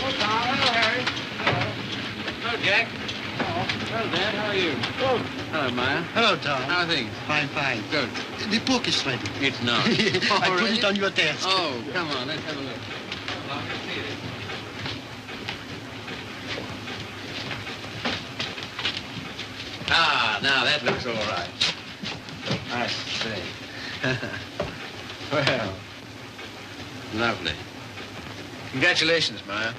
Hello, Tom. Hello, Harry. Hello. Hello, Jack. Hello. Hello, Dad. How are you? Oh. Hello, Maya. Hello, Tom. How are things? Fine, fine. Good. The book is ready. It's not. I put it on your desk. Oh, come on. Let's have a look. Well, let's see it. Ah, now that looks all right. I say. Well, lovely. Congratulations, Maya.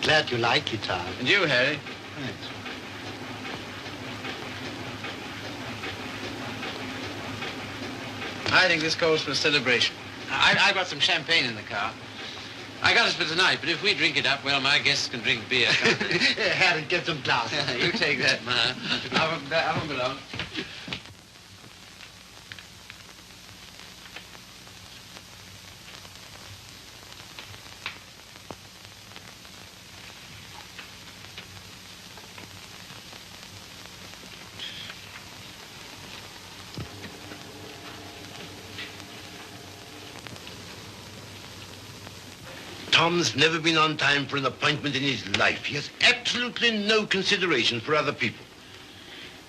Glad you like it, Tom. And you, Harry. Thanks. I think this calls for a celebration. I brought some champagne in the car. I got it for tonight, but if we drink it up, well, my guests can drink beer, can't they? Harry, get some glasses. You take that, Maya. Have them alone. Tom's never been on time for an appointment in his life. He has absolutely no consideration for other people.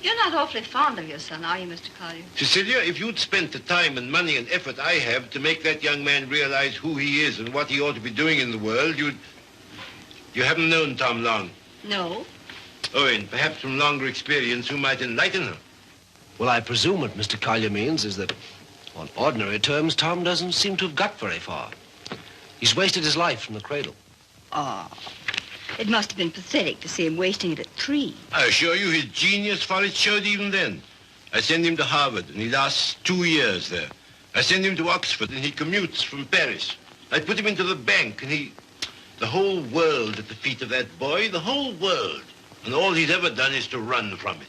You're not awfully fond of your son, are you, Mr. Collier? Cecilia, if you'd spent the time and money and effort I have to make that young man realize who he is and what he ought to be doing in the world, You haven't known Tom long. No. Oh, and perhaps from longer experience you might enlighten her. Well, I presume what Mr. Collier means is that, on ordinary terms, Tom doesn't seem to have got very far. He's wasted his life from the cradle. Oh, it must have been pathetic to see him wasting it at 3. I assure you his genius for it showed even then. I send him to Harvard, and he lasts 2 years there. I send him to Oxford, and he commutes from Paris. I put him into the bank, and the whole world at the feet of that boy, the whole world. And all he's ever done is to run from it.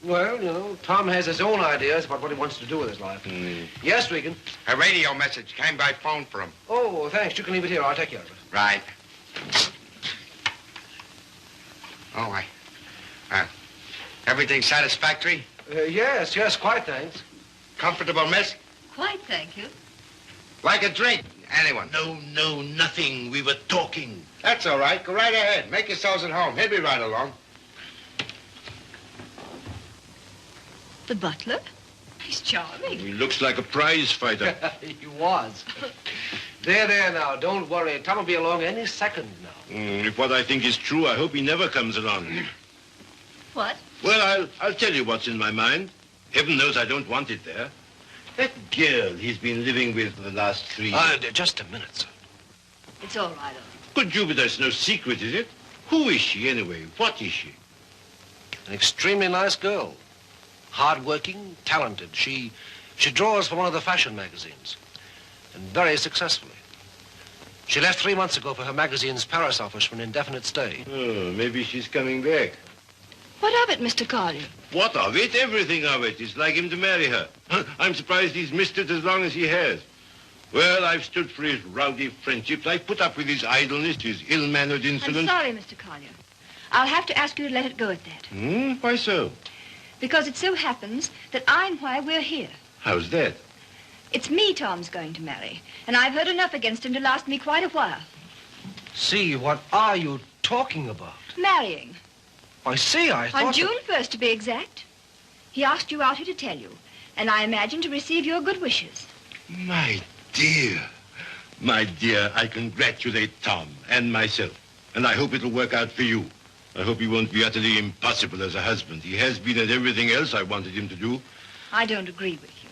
Well, you know, Tom has his own ideas about what he wants to do with his life. Yes, Regan? A radio message came by phone for him. Oh, thanks. You can leave it here. I'll take care of it. Right. Oh, everything satisfactory? Yes, quite, thanks. Comfortable, miss? Quite, thank you. Like a drink? Anyone? No, nothing. We were talking. That's all right. Go right ahead. Make yourselves at home. He'll be right along. The butler? He's charming. He looks like a prize fighter. He was. There now. Don't worry. Tom will be along any second now. If what I think is true, I hope he never comes along. What? Well, I'll tell you what's in my mind. Heaven knows I don't want it there. That girl he's been living with for the last 3 years. Just a minute, sir. It's all right, Good Jupiter, it's no secret, is it? Who is she, anyway? What is she? An extremely nice girl. Hard-working, talented. She draws for one of the fashion magazines. And very successfully. She left 3 months ago for her magazine's Paris office for an indefinite stay. Oh, maybe she's coming back. What of it, Mr. Collier? What of it? Everything of it. It's like him to marry her. I'm surprised he's missed it as long as he has. Well, I've stood for his rowdy friendships. I've put up with his idleness, his ill-mannered insolence. I'm sorry, Mr. Collier. I'll have to ask you to let it go at that. Why so? Because it so happens that I'm why we're here. How's that? It's me Tom's going to marry, and I've heard enough against him to last me quite a while. See, what are you talking about? Marrying. I see, I thought... On June 1st, to be exact. He asked you out here to tell you, and I imagine to receive your good wishes. My dear, I congratulate Tom and myself, and I hope it'll work out for you. I hope he won't be utterly impossible as a husband. He has been at everything else I wanted him to do. I don't agree with you.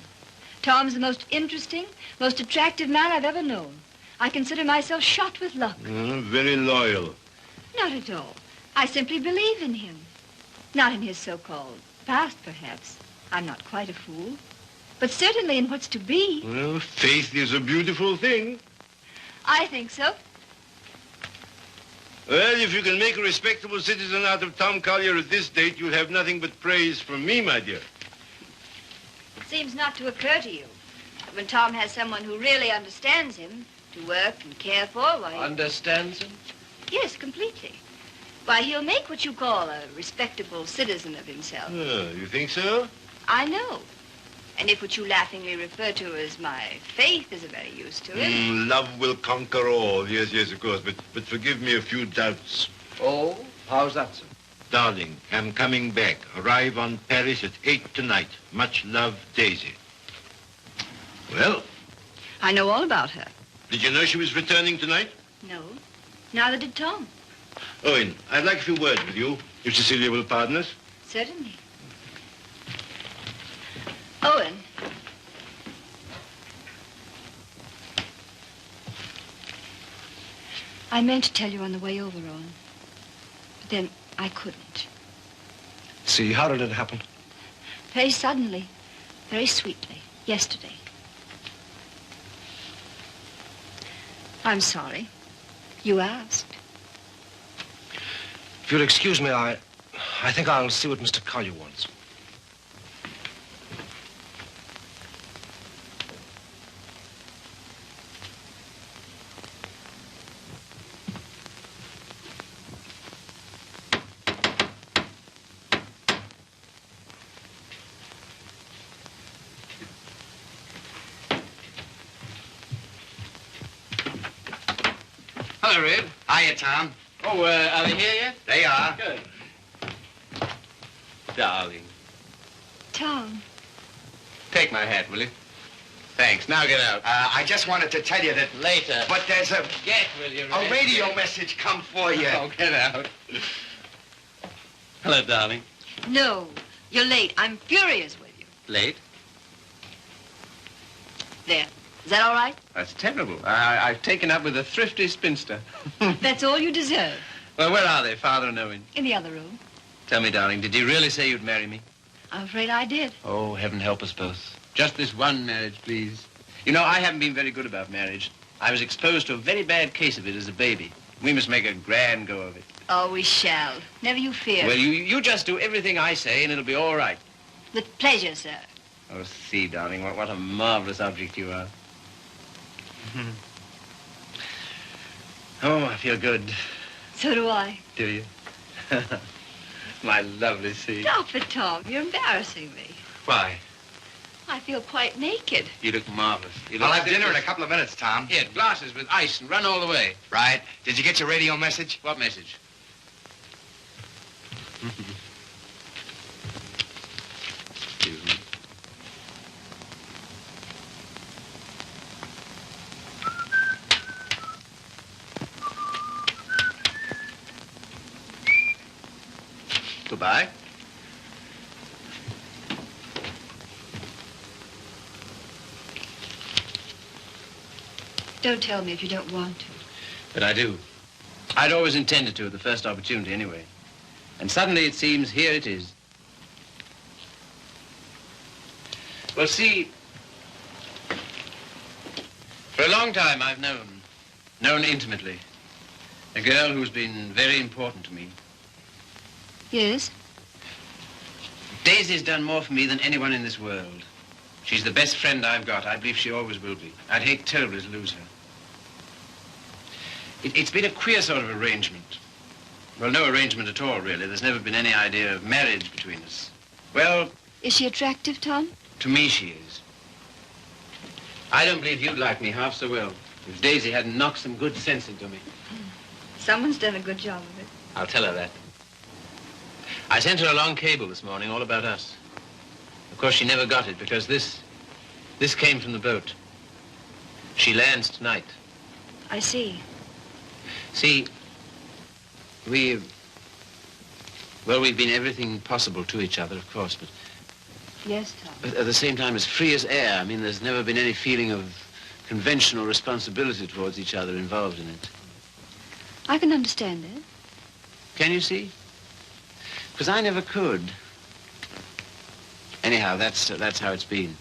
Tom's the most interesting, most attractive man I've ever known. I consider myself shot with luck. Very loyal. Not at all. I simply believe in him. Not in his so-called past, perhaps. I'm not quite a fool. But certainly in what's to be. Well, faith is a beautiful thing. I think so. Well, if you can make a respectable citizen out of Tom Collier at this date, you'll have nothing but praise from me, my dear. It seems not to occur to you that when Tom has someone who really understands him, to work and care for, why... Understands him? Yes, completely. Why, he'll make what you call a respectable citizen of himself. You think so? I know. And if what you laughingly refer to as my faith is of any use to it... Love will conquer all. Yes, yes, of course. But forgive me a few doubts. Oh? How's that, sir? Darling, I'm coming back. Arrive on Paris at 8 tonight. Much love, Daisy. Well, I know all about her. did you know she was returning tonight? No. Neither did Tom. Owen, I'd like a few words with you, if Cecilia will pardon us. Certainly. Owen. I meant to tell you on the way over, Owen. But then I couldn't. See, how did it happen? Very suddenly. Very sweetly. Yesterday. I'm sorry. You asked. If you'll excuse me, I think I'll see what Mr. Collier wants. Hello, Red. Hiya, Tom. Oh, are they here yet? They are. Good. Darling. Tom. Take my hat, will you? Thanks. Now get out. I just wanted to tell you that... Later. But there's a Get, will you, Red? radio message come for you. Oh, get out. Hello, darling. No. You're late. I'm furious with you. Late? There. Is that all right? That's terrible. I've taken up with a thrifty spinster. That's all you deserve. Well, where are they, Father and Owen? In the other room. Tell me, darling, did you really say you'd marry me? I'm afraid I did. Oh, heaven help us both. Just this one marriage, please. You know, I haven't been very good about marriage. I was exposed to a very bad case of it as a baby. We must make a grand go of it. Oh, we shall. Never you fear. Well, you just do everything I say, and it'll be all right. With pleasure, sir. Oh, see, darling, what a marvelous object you are. Oh, I feel good. So do I. Do you? My lovely sea. Stop it, Tom. You're embarrassing me. Why? I feel quite naked. You look marvelous. You I'll look have dinner in a couple of minutes, Tom. Here, glasses with ice and run all the way. Right. Did you get your radio message? What message? Excuse me. Goodbye. Don't tell me if you don't want to. But I do. I'd always intended to at the first opportunity anyway. And suddenly it seems here it is. Well, see, for a long time I've known intimately, a girl who's been very important to me. Yes? Daisy's done more for me than anyone in this world. She's the best friend I've got. I believe she always will be. I'd hate terribly to lose her. It's been a queer sort of arrangement. Well, no arrangement at all, really. There's never been any idea of marriage between us. Well... Is she attractive, Tom? To me, she is. I don't believe you'd like me half so well if Daisy hadn't knocked some good sense into me. Someone's done a good job of it. I'll tell her that. I sent her a long cable this morning all about us. Of course, she never got it because this came from the boat. She lands tonight. I see. See, we've been everything possible to each other, of course, but Yes, Tom. at the same time as free as air. I mean, there's never been any feeling of conventional responsibility towards each other involved in it. I can understand that. Can you see? Because I never could. Anyhow, that's how it's been.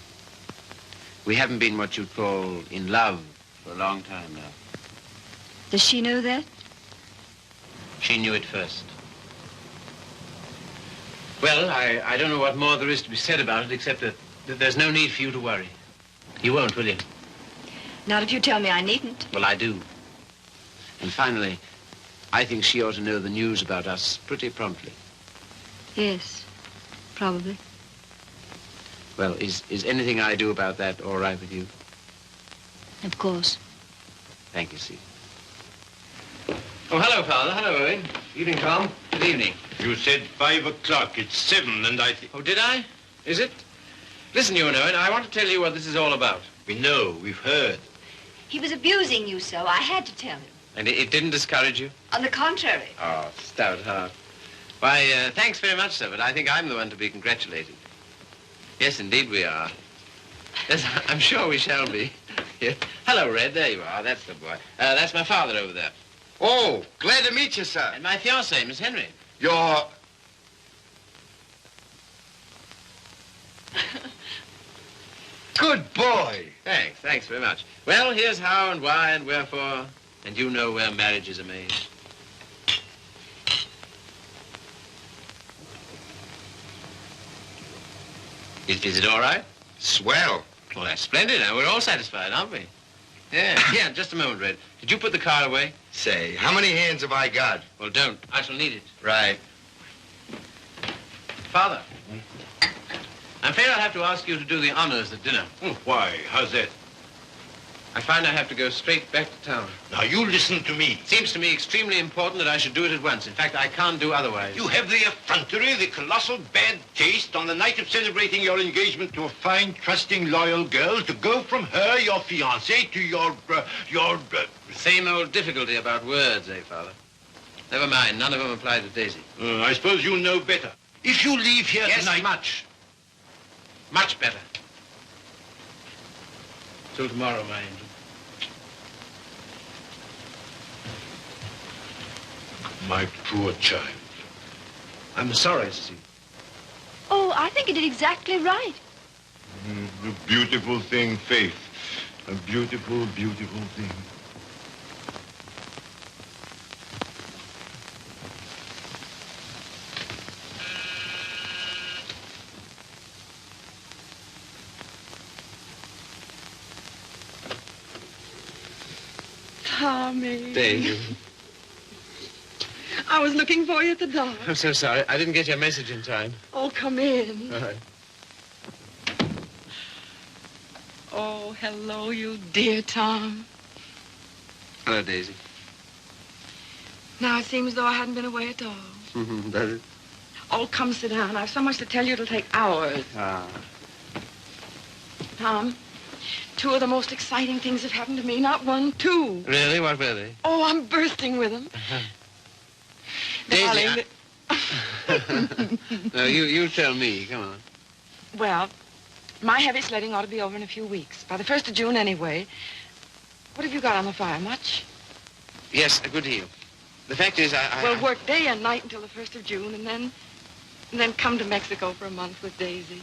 We haven't been what you'd call in love for a long time now. Does she know that? She knew it first. Well, I don't know what more there is to be said about it, except that there's no need for you to worry. You won't, will you? Not if you tell me I needn't. Well, I do. And finally, I think she ought to know the news about us pretty promptly. Yes, probably. Well, is anything I do about that all right with you? Of course. Thank you, Steve. Oh, hello, Father. Hello, Owen. Evening, Tom. Good evening. You said 5 o'clock. It's 7, and I think... Oh, did I? Is it? Listen, you and Owen, I want to tell you what this is all about. We know. We've heard. He was abusing you so. I had to tell him. And it didn't discourage you? On the contrary. Oh, stout heart. Why, thanks very much, sir, but I think I'm the one to be congratulated. Yes, indeed we are. Yes, I'm sure we shall be. Yeah. Hello, Red. There you are. That's the boy. That's my father over there. Oh, glad to meet you, sir. And my fiancée, Miss Henry. You're... Good boy. Thanks very much. Well, here's how and why and wherefore, and you know where marriages are made. Is it all right? Swell. Well, that's splendid. Now, we're all satisfied, aren't we? Yeah, just a moment, Red. Did you put the car away? Say, how many hands have I got? Well, don't. I shall need it. Right. Father, I'm afraid I'll have to ask you to do the honors at dinner. Oh, why? How's that? I find I have to go straight back to town. Now, you listen to me. It seems to me extremely important that I should do it at once. In fact, I can't do otherwise. You have the effrontery, the colossal bad taste on the night of celebrating your engagement to a fine, trusting, loyal girl to go from her, your fiancée, to your... Same old difficulty about words, eh, Father? Never mind. None of them apply to Daisy. I suppose you know better. If you leave here tonight... Much. Much better. Till tomorrow, my angel. My poor child. I'm sorry, Steve. Oh, I think you did exactly right. A beautiful thing, Faith. A beautiful, beautiful thing. Tommy. Daisy. I was looking for you at the door. I'm so sorry. I didn't get your message in time. Oh, come in. All right. Oh, hello, you dear Tom. Hello, Daisy. Now it seems as though I hadn't been away at all. Does it? Oh, come sit down. I've so much to tell you it'll take hours. Ah. Tom, two of the most exciting things have happened to me. Not one, two. Really? What were they? Oh, I'm bursting with them. Daisy, Darling, No, you tell me. Come on. Well, my heavy sledding ought to be over in a few weeks. By the 1st of June, anyway. What have you got on the fire? Much? Yes, a good deal. The fact is, We'll work day and night until the 1st of June, and then come to Mexico for a month with Daisy.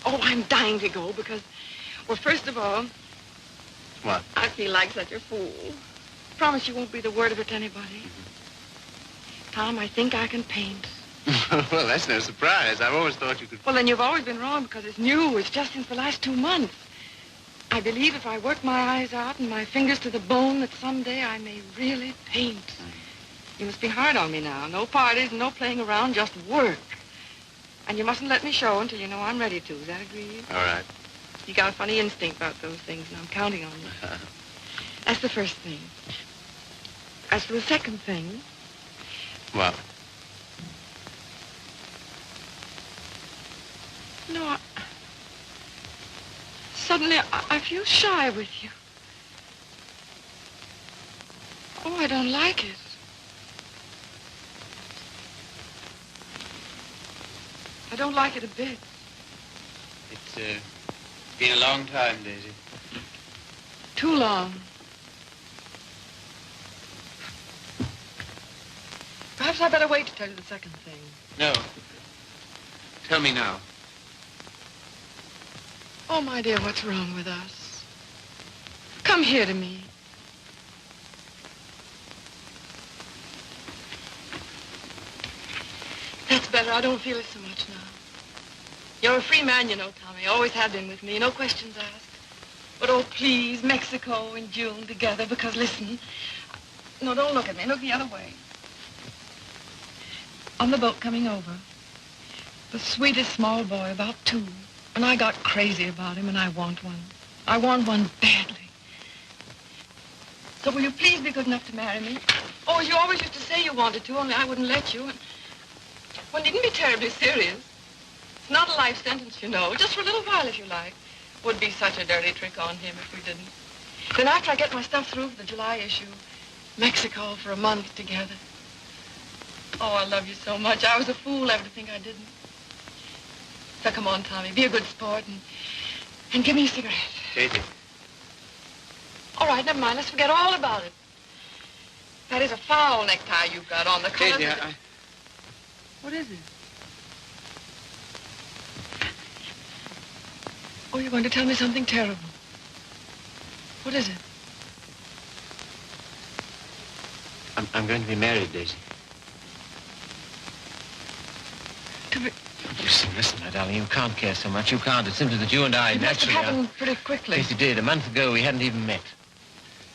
Oh, I'm dying to go because, well, first of all... What? I feel like such a fool. Promise you won't breathe a word of it to anybody. Tom, I think I can paint. Well, that's no surprise. I've always thought you could... Well, then you've always been wrong because it's new. It's just since the last 2 months. I believe if I work my eyes out and my fingers to the bone that someday I may really paint. You must be hard on me now. No parties, no playing around, just work. And you mustn't let me show until you know I'm ready to. Is that agreed? All right. You got a funny instinct about those things, and I'm counting on you. That's the first thing. As for the second thing... What? No, suddenly I feel shy with you. Oh, I don't like it. I don't like it a bit. It's been a long time, Daisy. Too long. Perhaps I'd better wait to tell you the second thing. No. Tell me now. Oh, my dear, what's wrong with us? Come here to me. That's better. I don't feel it so much now. You're a free man, you know, Tommy. Always have been with me. No questions asked. But, oh, please, Mexico in June together, because, listen. No, don't look at me. Look the other way. On the boat coming over, the sweetest small boy, about 2, And I got crazy about him, and I want one. I want one badly. So will you please be good enough to marry me? Oh, you always used to say you wanted to, only I wouldn't let you. And well, needn't be terribly serious. It's not a life sentence, you know. Just for a little while, if you like. Would be such a dirty trick on him if we didn't. Then after I get my stuff through for the July issue, Mexico for a month together. Oh, I love you so much. I was a fool ever to think I didn't. So come on, Tommy, be a good sport and give me a cigarette. Katie. All right, never mind. Let's forget all about it. That is a foul necktie you've got on. The colors. Katie, What is it? Oh, you're going to tell me something terrible. What is it? I'm going to be married, Daisy. To be... Listen, my darling, you can't care so much. You can't. It's simply that you and I It must have naturally happened pretty quickly. Yes, it did. A month ago, we hadn't even met.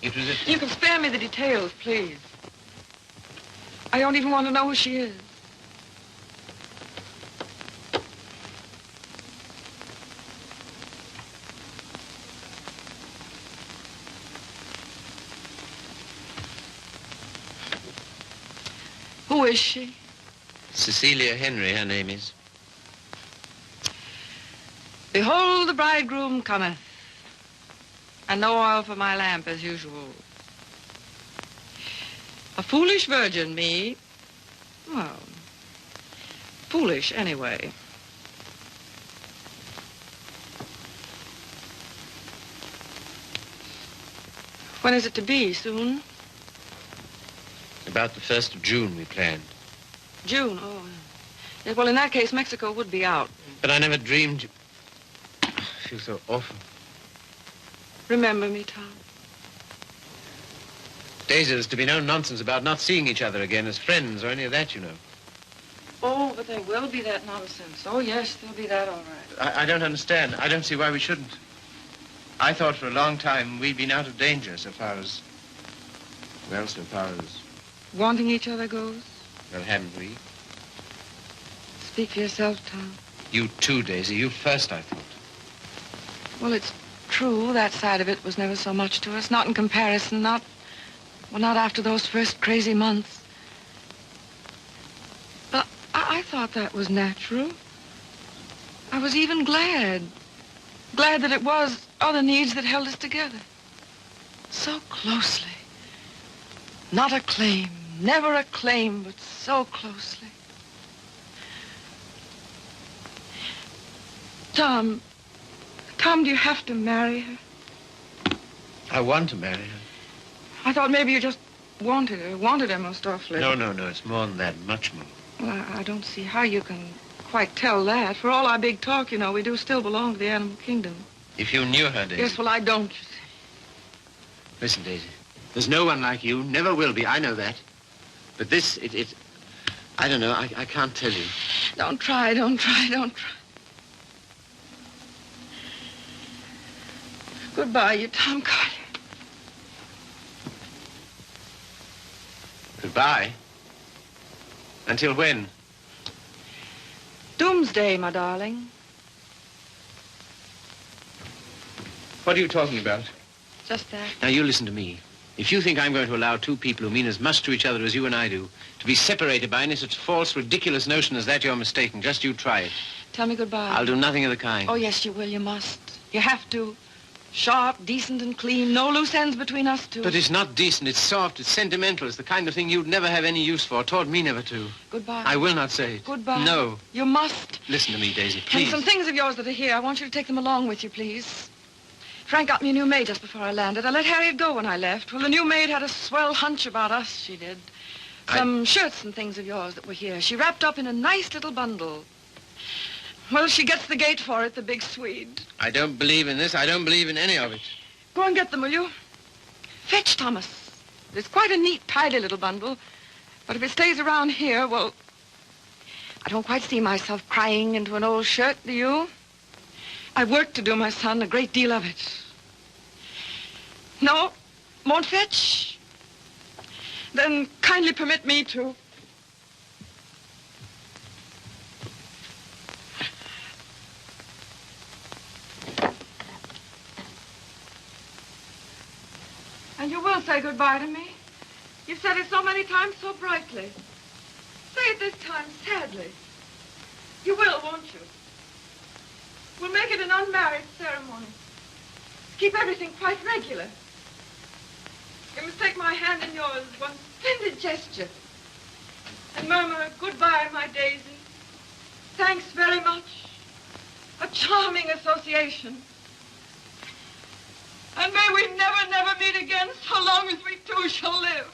It was You can spare me the details, please. I don't even want to know who she is. Who is she? Cecilia Henry, her name is. Behold, the bridegroom cometh, and no oil for my lamp as usual. A foolish virgin, me. Well, foolish anyway. When is it to be? Soon? About the 1st of June, we planned. June, oh. Yeah, well, in that case, Mexico would be out. But I never dreamed you... I feel so awful. Remember me, Tom. Daisy, there's to be no nonsense about not seeing each other again as friends or any of that, you know. Oh, but there will be that nonsense. Oh, yes, there'll be that all right. I don't understand. I don't see why we shouldn't. I thought for a long time we'd been out of danger so far as... Well, so far as... Wanting each other goes? Well, haven't we? Speak for yourself, Tom. You too, Daisy. You first, I thought. Well, it's true. That side of it was never so much to us. Not in comparison. Not after those first crazy months. But I thought that was natural. I was even glad. Glad that it was other needs that held us together. So closely. Not a claim. Never a claim, but so closely. Tom, do you have to marry her? I want to marry her. I thought maybe you just wanted her most awfully. No, it's more than that, much more. Well, I don't see how you can quite tell that. For all our big talk, you know, we do still belong to the animal kingdom. If you knew her, Daisy... Yes, well, I don't, you see. Listen, Daisy, there's no one like you, never will be, I know that. But this, I don't know, I can't tell you. Don't try. Goodbye, you Tom Carter. Goodbye? Until when? Doomsday, my darling. What are you talking about? Just that. Now, you listen to me. If you think I'm going to allow two people who mean as much to each other as you and I do to be separated by any such false, ridiculous notion as that, you're mistaken. Just you try it. Tell me goodbye. I'll do nothing of the kind. Oh, yes, you will. You must. You have to. Sharp, decent, and clean. No loose ends between us two. But it's not decent. It's soft. It's sentimental. It's the kind of thing you'd never have any use for. Taught me never to. Goodbye. I will not say it. Goodbye. No. You must. Listen to me, Daisy, please. And some things of yours that are here, I want you to take them along with you, please. Frank got me a new maid just before I landed. I let Harriet go when I left. Well, the new maid had a swell hunch about us, she did. Some shirts and things of yours that were here. She wrapped up in a nice little bundle. Well, she gets the gate for it, the big Swede. I don't believe in this. I don't believe in any of it. Go and get them, will you? Fetch, Thomas. It's quite a neat, tidy little bundle. But if it stays around here, well, I don't quite see myself crying into an old shirt, do you? I've work to do, my son, a great deal of it. No? Won't fetch? Then kindly permit me to... say goodbye to me? You've said it so many times so brightly. Say it this time sadly. You will, won't you? We'll make it an unmarried ceremony. Keep everything quite regular. You must take my hand in yours, one splendid gesture, and murmur goodbye, my Daisy. Thanks very much. A charming association. And may we never, never meet again so long as we two shall live.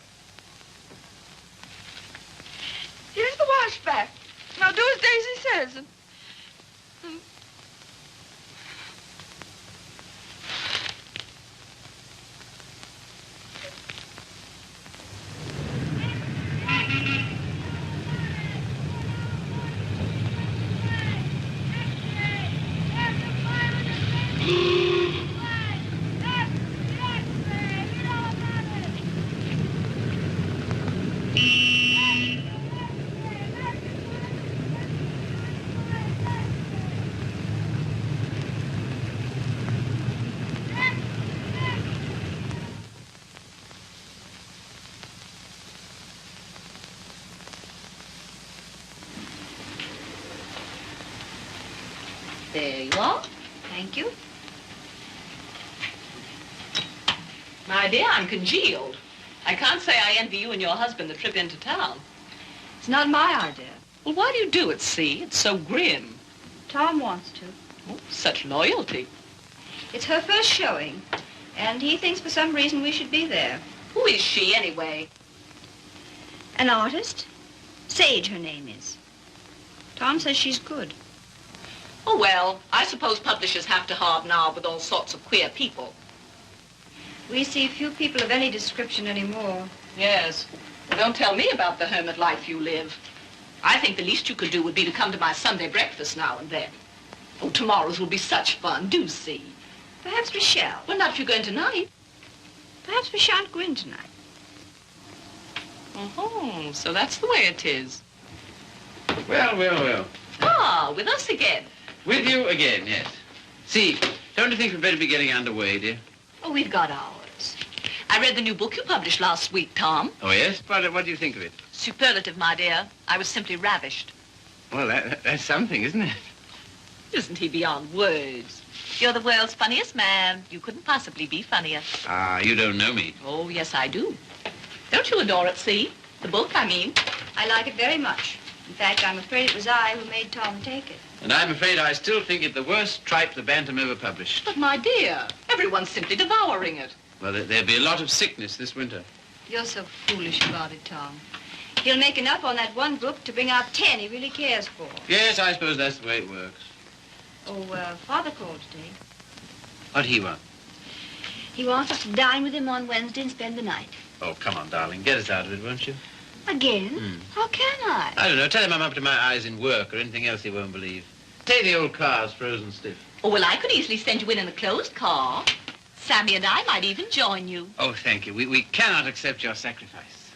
Here's the washback. Now do as Daisy says. And there you are. Thank you. My dear, I'm congealed. I can't say I envy you and your husband the trip into town. It's not my idea. Well, why do you do it, see? It's so grim. Tom wants to. Oh, such loyalty. It's her first showing, and he thinks for some reason we should be there. Who is she, anyway? An artist? Sage, her name is. Tom says she's good. Oh, well, I suppose publishers have to hobnob with all sorts of queer people. We see few people of any description anymore. Yes. Well, don't tell me about the hermit life you live. I think the least you could do would be to come to my Sunday breakfast now and then. Oh, tomorrow's will be such fun. Do see. Perhaps we shall. Well, not if you're going tonight. Perhaps we shan't go in tonight. Oh, so that's the way it is. Well, well, well. Ah, with us again. With you again, yes. See, don't you think we'd better be getting underway, dear? Oh, we've got ours. I read the new book you published last week, Tom. Oh, yes? What do you think of it? Superlative, my dear. I was simply ravished. Well, that's something, isn't it? Isn't he beyond words? You're the world's funniest man. You couldn't possibly be funnier. Ah, you don't know me. Oh, yes, I do. Don't you adore it, see? The book, I mean. I like it very much. In fact, I'm afraid it was I who made Tom take it. And I'm afraid I still think it the worst tripe the Bantam ever published. But, my dear, everyone's simply devouring it. Well, there'll be a lot of sickness this winter. You're so foolish about it, Tom. He'll make enough on that one book to bring out 10 he really cares for. Yes, I suppose that's the way it works. Oh, Father called today. What'd he want? He wants us to dine with him on Wednesday and spend the night. Oh, come on, darling. Get us out of it, won't you? Again? How can I? I don't know. Tell him I'm up to my eyes in work or anything else he won't believe. Take the old car's frozen stiff. Oh, well, I could easily send you in a closed car. Sammy and I might even join you. Oh, thank you. We cannot accept your sacrifice.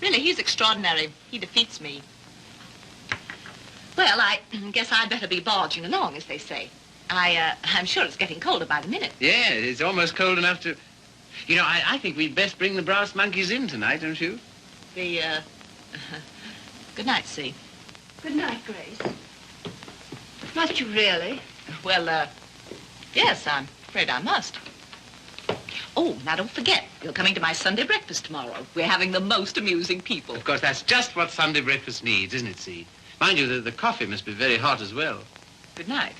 Really, he's extraordinary. He defeats me. Well, I guess I'd better be barging along, as they say. I'm sure it's getting colder by the minute. Yeah, it's almost cold enough to... You know, I think we'd best bring the brass monkeys in tonight, don't you? Good night, See. Good night, Grace. Must you really? Well, yes, I'm afraid I must. Oh, now don't forget, you're coming to my Sunday breakfast tomorrow. We're having the most amusing people. Of course, that's just what Sunday breakfast needs, isn't it, See? Mind you, the coffee must be very hot as well. Good night.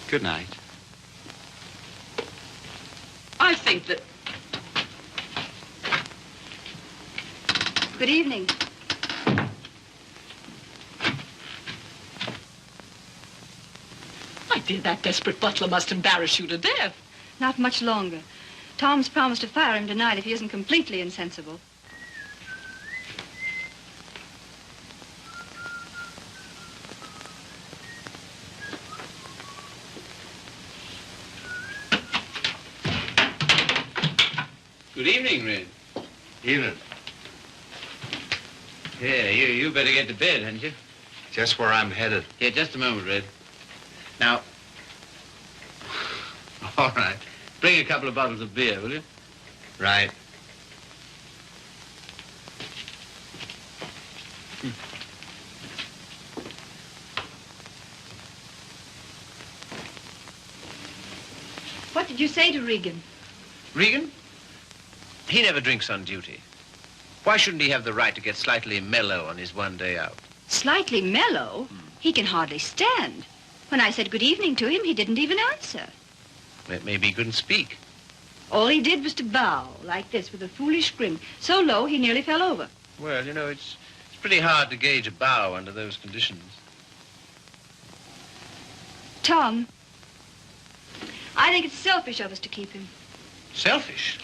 Good night. I think that... Good evening. My dear, that desperate butler must embarrass you to death. Not much longer. Tom's promised to fire him tonight if he isn't completely insensible. Good evening, Red. Evening. Yeah, you better get to bed, hadn't you? Just where I'm headed. Yeah, just a moment, Red. Now, all right. Bring a couple of bottles of beer, will you? Right. What did you say to Regan? Regan? He never drinks on duty. Why shouldn't he have the right to get slightly mellow on his one day out? Slightly mellow? He can hardly stand. When I said good evening to him, he didn't even answer. Maybe he couldn't speak. All he did was to bow, like this, with a foolish grin, so low he nearly fell over. Well, you know, it's pretty hard to gauge a bow under those conditions. Tom, I think it's selfish of us to keep him. Selfish?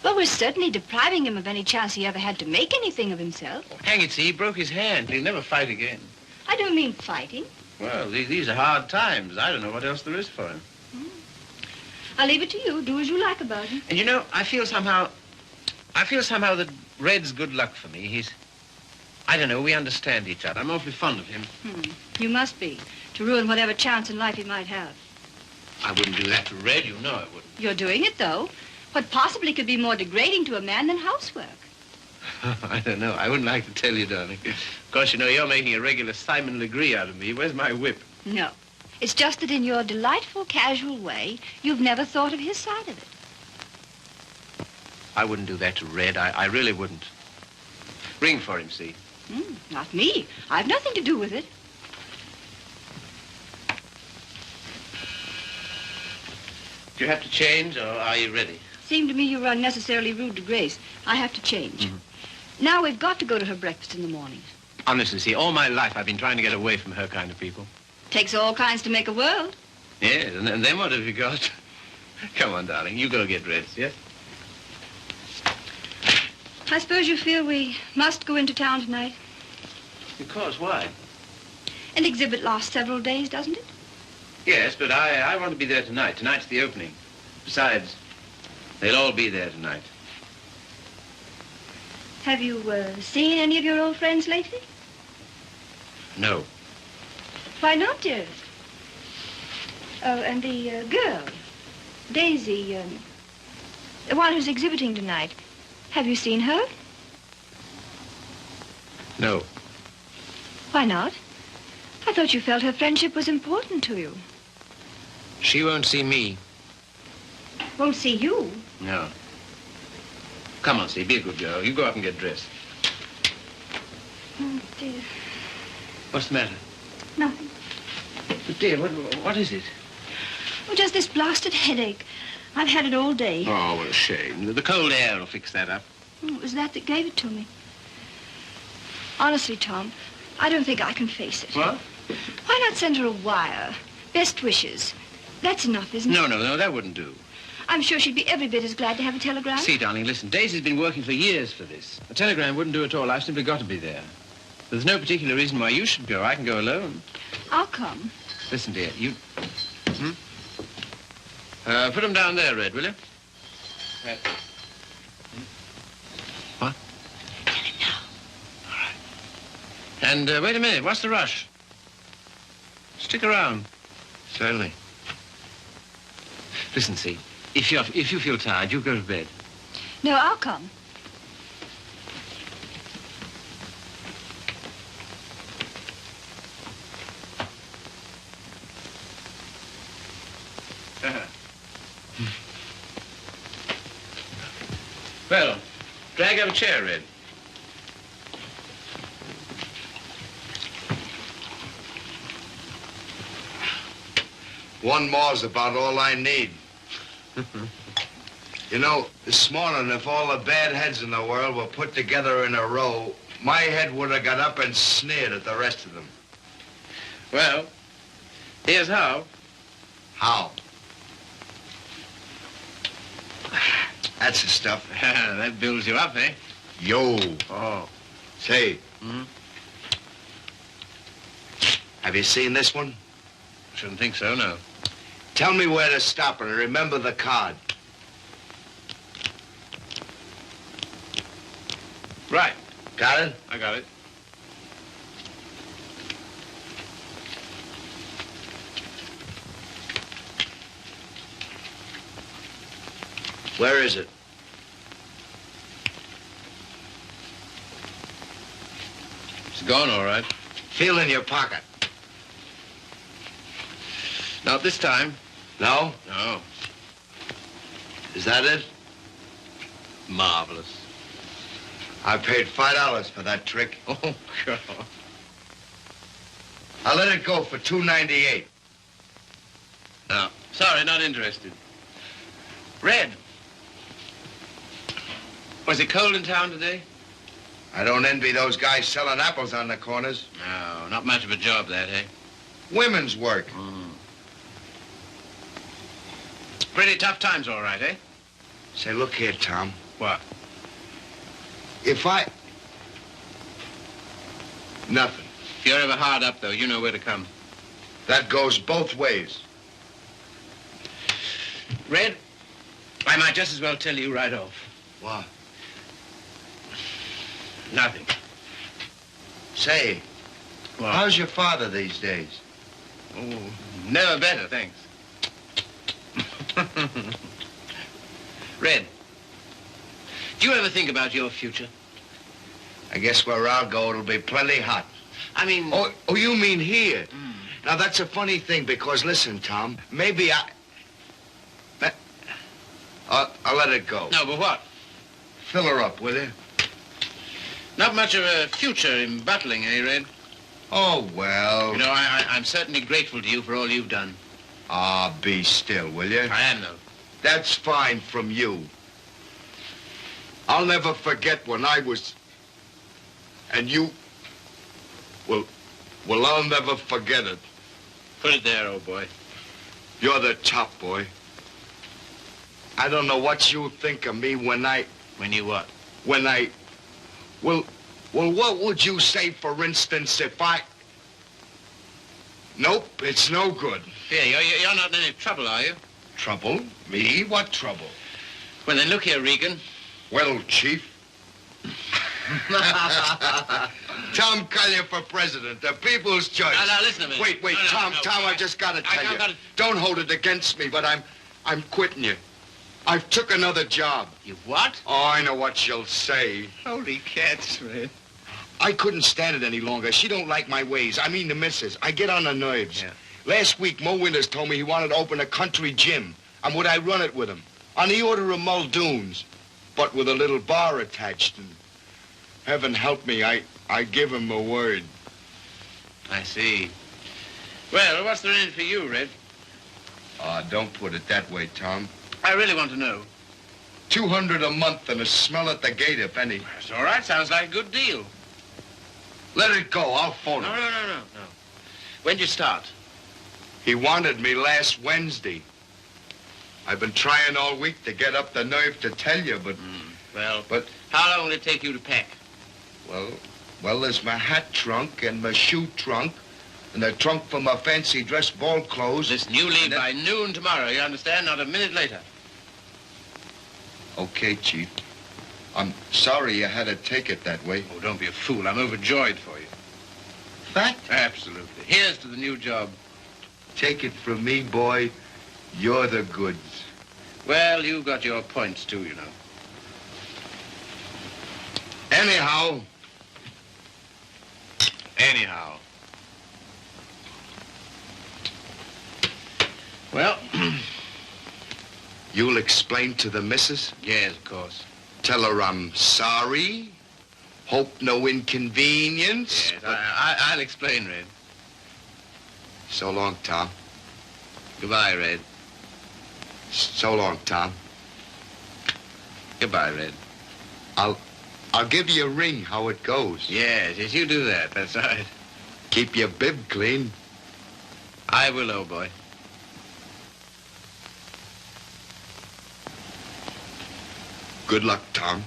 Well, we're certainly depriving him of any chance he ever had to make anything of himself. Oh, hang it, see, he broke his hand. He'll never fight again. I don't mean fighting. Well, these are hard times. I don't know what else there is for him. I'll leave it to you. Do as you like about him. And you know, I feel somehow that Red's good luck for me. I don't know, we understand each other. I'm awfully fond of him. You must be, to ruin whatever chance in life he might have. I wouldn't do that to Red, you know I wouldn't. You're doing it, though. What possibly could be more degrading to a man than housework? I don't know. I wouldn't like to tell you, darling. Of course, you know, you're making a regular Simon Legree out of me. Where's my whip? No. It's just that in your delightful, casual way, you've never thought of his side of it. I wouldn't do that to Red. I really wouldn't. Ring for him, see? Not me. I've nothing to do with it. Do you have to change, or are you ready? Seemed to me you were unnecessarily rude to Grace. I have to change. Now we've got to go to her breakfast in the morning. Honestly, see, all my life I've been trying to get away from her kind of people. Takes all kinds to make a world. Yes, and then what have you got? Come on, darling, you go get dressed, yes? I suppose you feel we must go into town tonight. Because why? An exhibit lasts several days, doesn't it? Yes, but I want to be there tonight. Tonight's the opening. Besides, they'll all be there tonight. Have you seen any of your old friends lately? No. Why not, dearest? Oh, and the girl, Daisy, the one who's exhibiting tonight. Have you seen her? No. Why not? I thought you felt her friendship was important to you. She won't see me. Won't see you? No. Come on, see, be a good girl. You go up and get dressed. Oh, dear. What's the matter? Nothing. But dear, what is it? Oh, just this blasted headache. I've had it all day. Oh, what a shame. The cold air will fix that up. It was that gave it to me. Honestly, Tom, I don't think I can face it. What? Why not send her a wire? Best wishes. That's enough, isn't it? No, that wouldn't do. I'm sure she'd be every bit as glad to have a telegram. See, darling, listen, Daisy's been working for years for this. A telegram wouldn't do at all. I've simply got to be there. There's no particular reason why you should go. I can go alone. I'll come. Listen, dear, you... put them down there, Red, will you? What? Tell him now. All right. And wait a minute. What's the rush? Stick around. Certainly. Listen, see, if you feel tired, you go to bed. No, I'll come. Well, drag up a chair, Red. One more's about all I need. You know, this morning, if all the bad heads in the world were put together in a row, my head would have got up and sneered at the rest of them. Well, here's how. How? That's the stuff. That builds you up, eh? Yo. Oh. Say. Have you seen this one? Shouldn't think so, no. Tell me where to stop and remember the card. Right. Got it? I got it. Where is it? It's gone, all right. Feel in your pocket. Not this time. No? No. Is that it? Marvelous. I paid $5 for that trick. Oh, God. I let it go for $2.98. No. Sorry, not interested. Red. Was it cold in town today? I don't envy those guys selling apples on the corners. No, not much of a job, that, eh? Women's work. Pretty tough times, all right, eh? Say, look here, Tom. What? If I... Nothing. If you're ever hard up, though, you know where to come. That goes both ways. Red, I might just as well tell you right off. What? Nothing. Say, What? how's your father these days? Oh, never better, thanks. Red, do you ever think about your future? I guess where I'll go, it'll be plenty hot. I mean... Oh, you mean here? Now, that's a funny thing, because, listen, Tom, maybe I'll let it go. No, but what? Fill her up, will you? Not much of a future in battling, eh, Red? Oh, well. You know, I'm certainly grateful to you for all you've done. Ah, be still, will you? I am, though. That's fine from you. I'll never forget when I was... And you... Well, I'll never forget it. Put it there, old boy. You're the top, boy. I don't know what you think of me when I... When you what? When I... Well, what would you say, for instance, if I... Nope, it's no good. Here, you're not in any trouble, are you? Trouble? Me? What trouble? Well, then, look here, Regan. Well, Chief. Tom Collier for president, the people's choice. Now, listen to me. Wait, No, Tom, no, I just gotta tell you. gotta... Don't hold it against me, but I'm quitting you. I've took another job. You what? Oh, I know what you'll say. Holy cats, man. I couldn't stand it any longer. She don't like my ways. I mean the missus. I get on her nerves. Yeah. Last week, Mo Winters told me he wanted to open a country gym. And would I run it with him? On the order of Muldoon's. But with a little bar attached. And heaven help me, I give him a word. I see. Well, what's there in it for you, Red? Don't put it that way, Tom. I really want to know. $200 a month and a smell at the gate, if any. That's all right. Sounds like a good deal. Let it go. I'll phone him. No. When'd you start? He wanted me last Wednesday. I've been trying all week to get up the nerve to tell you, but... But how long will it take you to pack? Well, there's my hat trunk and my shoe trunk and the trunk for my fancy dress ball clothes. Listen, you leave by noon tomorrow, you understand? Not a minute later. Okay, Chief. I'm sorry you had to take it that way. Oh, don't be a fool. I'm overjoyed for you. That? Absolutely. Here's to the new job. Take it from me, boy. You're the goods. Well, you've got your points, too, you know. Anyhow. Well, You'll explain to the missus? yes, of course. Tell her I'm sorry. Hope no inconvenience. Yes, I'll explain, Red. So long, Tom. Goodbye, Red. So long, Tom. Goodbye, Red. I'll give you a ring how it goes. Yes, you do that. That's right. Keep your bib clean. I will, old boy. Good luck, Tom.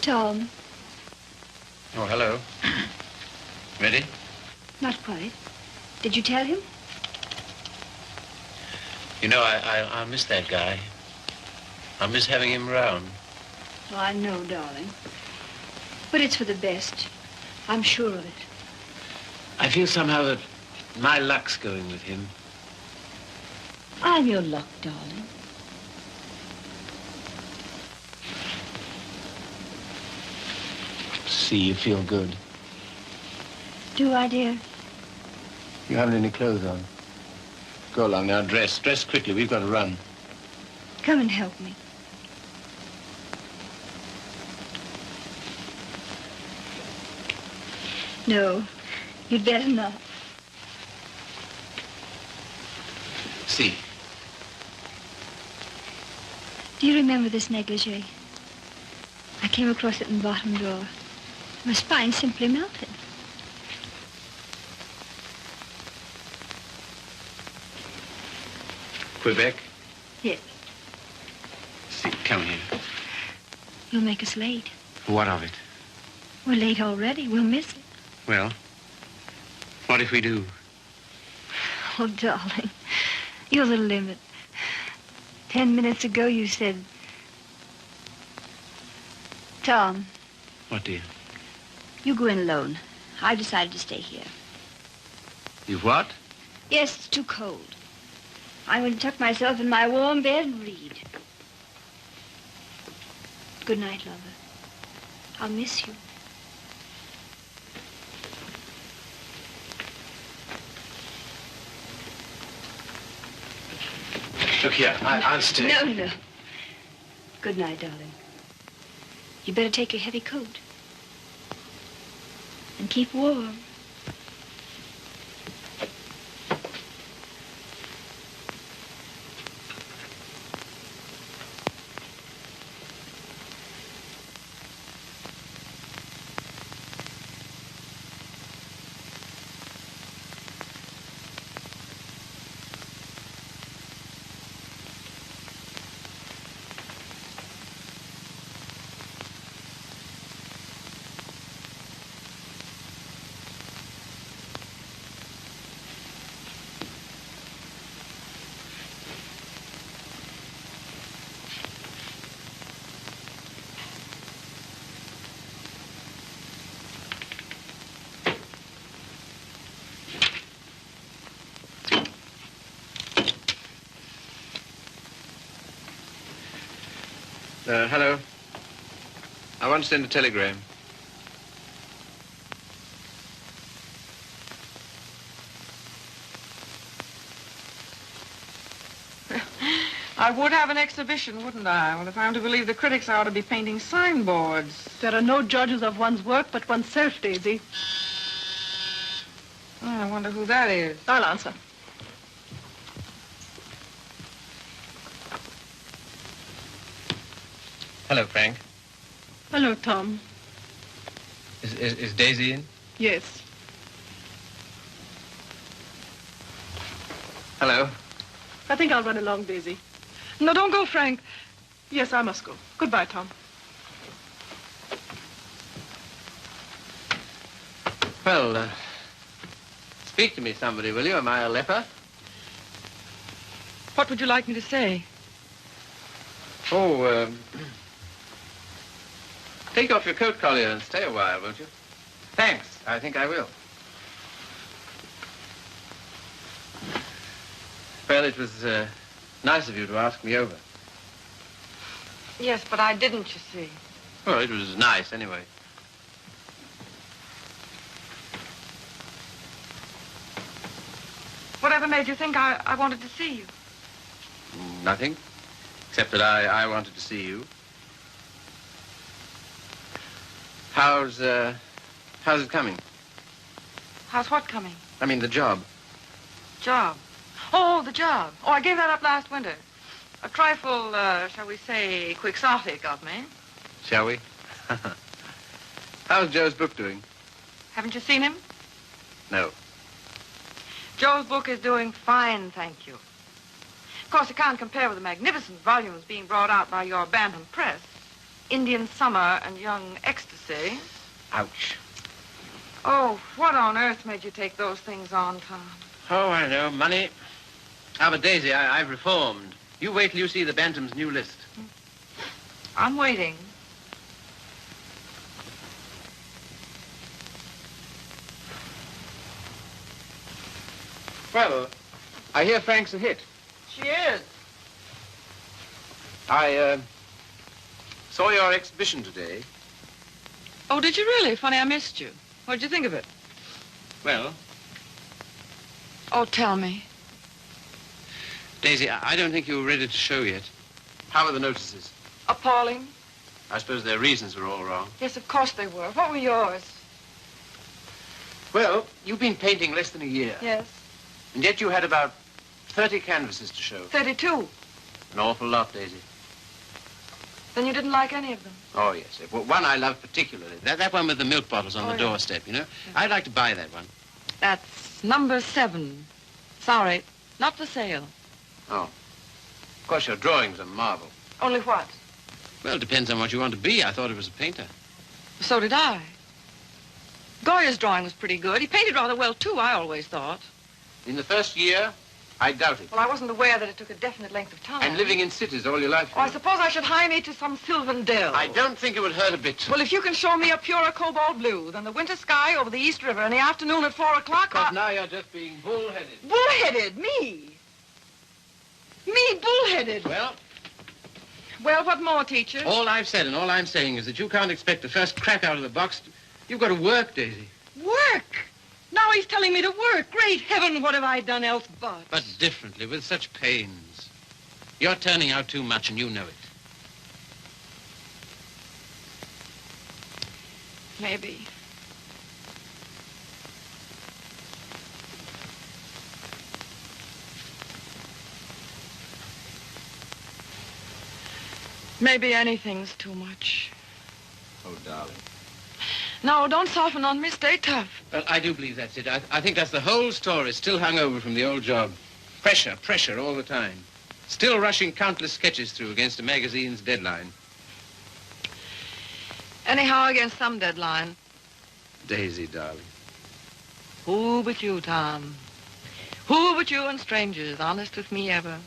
Tom, Oh, hello. Ready? Not quite. Did you tell him? You know, I miss that guy. I miss having him around. Oh, I know, darling. But it's for the best. I'm sure of it. I feel somehow that my luck's going with him. I'm your luck, darling. See, you feel good. Do I, dear? You haven't any clothes on. Go along now, dress. Dress quickly. We've got to run. Come and help me. No, you'd better not. See. Do you remember this negligee? I came across it in the bottom drawer. My spine simply melted. Quebec? Yes. See, come here. You'll make us late. What of it? We're late already. We'll miss it. Well, what if we do? Oh, darling, you're the limit. 10 minutes ago you said... Tom. What, dear? You go in alone. I've decided to stay here. You've what? Yes, it's too cold. I'm going to tuck myself in my warm bed and read. Good night, lover. I'll miss you. Look here, I'll stay. No, no. Good night, darling. You better take your heavy coat. And keep warm. Hello. I want to send a telegram. I would have an exhibition, wouldn't I? Well, if I'm to believe the critics, I ought to be painting signboards. There are no judges of one's work but oneself, Daisy. Oh, I wonder who that is. I'll answer. Hello, Frank. Hello, Tom. Is Daisy in? Yes. Hello. I think I'll run along, Daisy. No, don't go, Frank. Yes, I must go. Goodbye, Tom. Well, speak to me, somebody, will you? Am I a leper? What would you like me to say? Oh, take off your coat collar and stay a while, won't you? Thanks. I think I will. Well, it was nice of you to ask me over. Yes, but I didn't, you see. Well, it was nice anyway. Whatever made you think I wanted to see you? Nothing, except that I wanted to see you. How's it coming? How's what coming? I mean, the job. Job. Oh, the job. Oh, I gave that up last winter. A trifle, shall we say, quixotic of me. Shall we? How's Joe's book doing? Haven't you seen him? No. Joe's book is doing fine, thank you. Of course, it can't compare with the magnificent volumes being brought out by your Bantam Press. Indian Summer and Young Ecstasy. Ouch. Oh, what on earth made you take those things on, Tom? Oh, I know. Money. Ah, but Daisy, I've reformed. You wait till you see the Bantam's new list. I'm waiting. Well, I hear Frank's a hit. She is. I saw your exhibition today. Oh, did you really? Funny, I missed you. What did you think of it? Well, Oh, tell me. Daisy, I don't think you were ready to show yet. How are the notices? Appalling. I suppose their reasons were all wrong. Yes, of course they were. What were yours? Well, you've been painting less than a year. Yes. And yet you had about 30 canvases to show. 32. An awful lot, Daisy. Then you didn't like any of them? Oh, yes. Well, one I love particularly. That one with the milk bottles on the doorstep, you know? I'd like to buy that one. That's number 7. Sorry, not for sale. Oh. Of course, your drawings are marvel. Only what? Well, it depends on what you want to be. I thought it was a painter. So did I. Goya's drawing was pretty good. He painted rather well, too, I always thought. In the first year, I doubt it. Well, I wasn't aware that it took a definite length of time. And living in cities all your life. Oh, I suppose I should hie me to some sylvan dell. I don't think it would hurt a bit. Well, if you can show me a purer cobalt blue than the winter sky over the East River in the afternoon at 4 o'clock, But now you're just being bullheaded. Bullheaded? Me? Me bullheaded? Well, Well, what more, teacher? all I've said and all I'm saying is that you can't expect the first crack out of the box. You've got to work, Daisy. Work? Now he's telling me to work. Great heaven, what have I done else but? But differently, with such pains. You're turning out too much and you know it. Maybe. Maybe anything's too much. Oh, darling. No, don't soften on me. Stay tough. Well, I do believe that's it. I think that's the whole story, still hung over from the old job. Pressure all the time. Still rushing countless sketches through against a magazine's deadline. Anyhow, against some deadline. Daisy, darling. Who but you, Tom? Who but you and strangers, honest with me ever?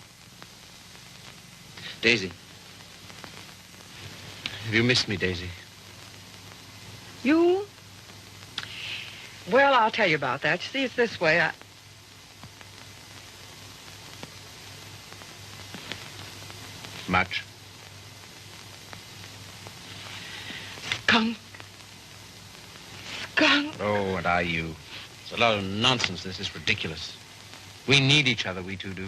Daisy. Have you missed me, Daisy? You? Well, I'll tell you about that. You see, it's this way. Much. Skunk. Skunk. Oh, what are you? It's a lot of nonsense. This is ridiculous. We need each other, we two do.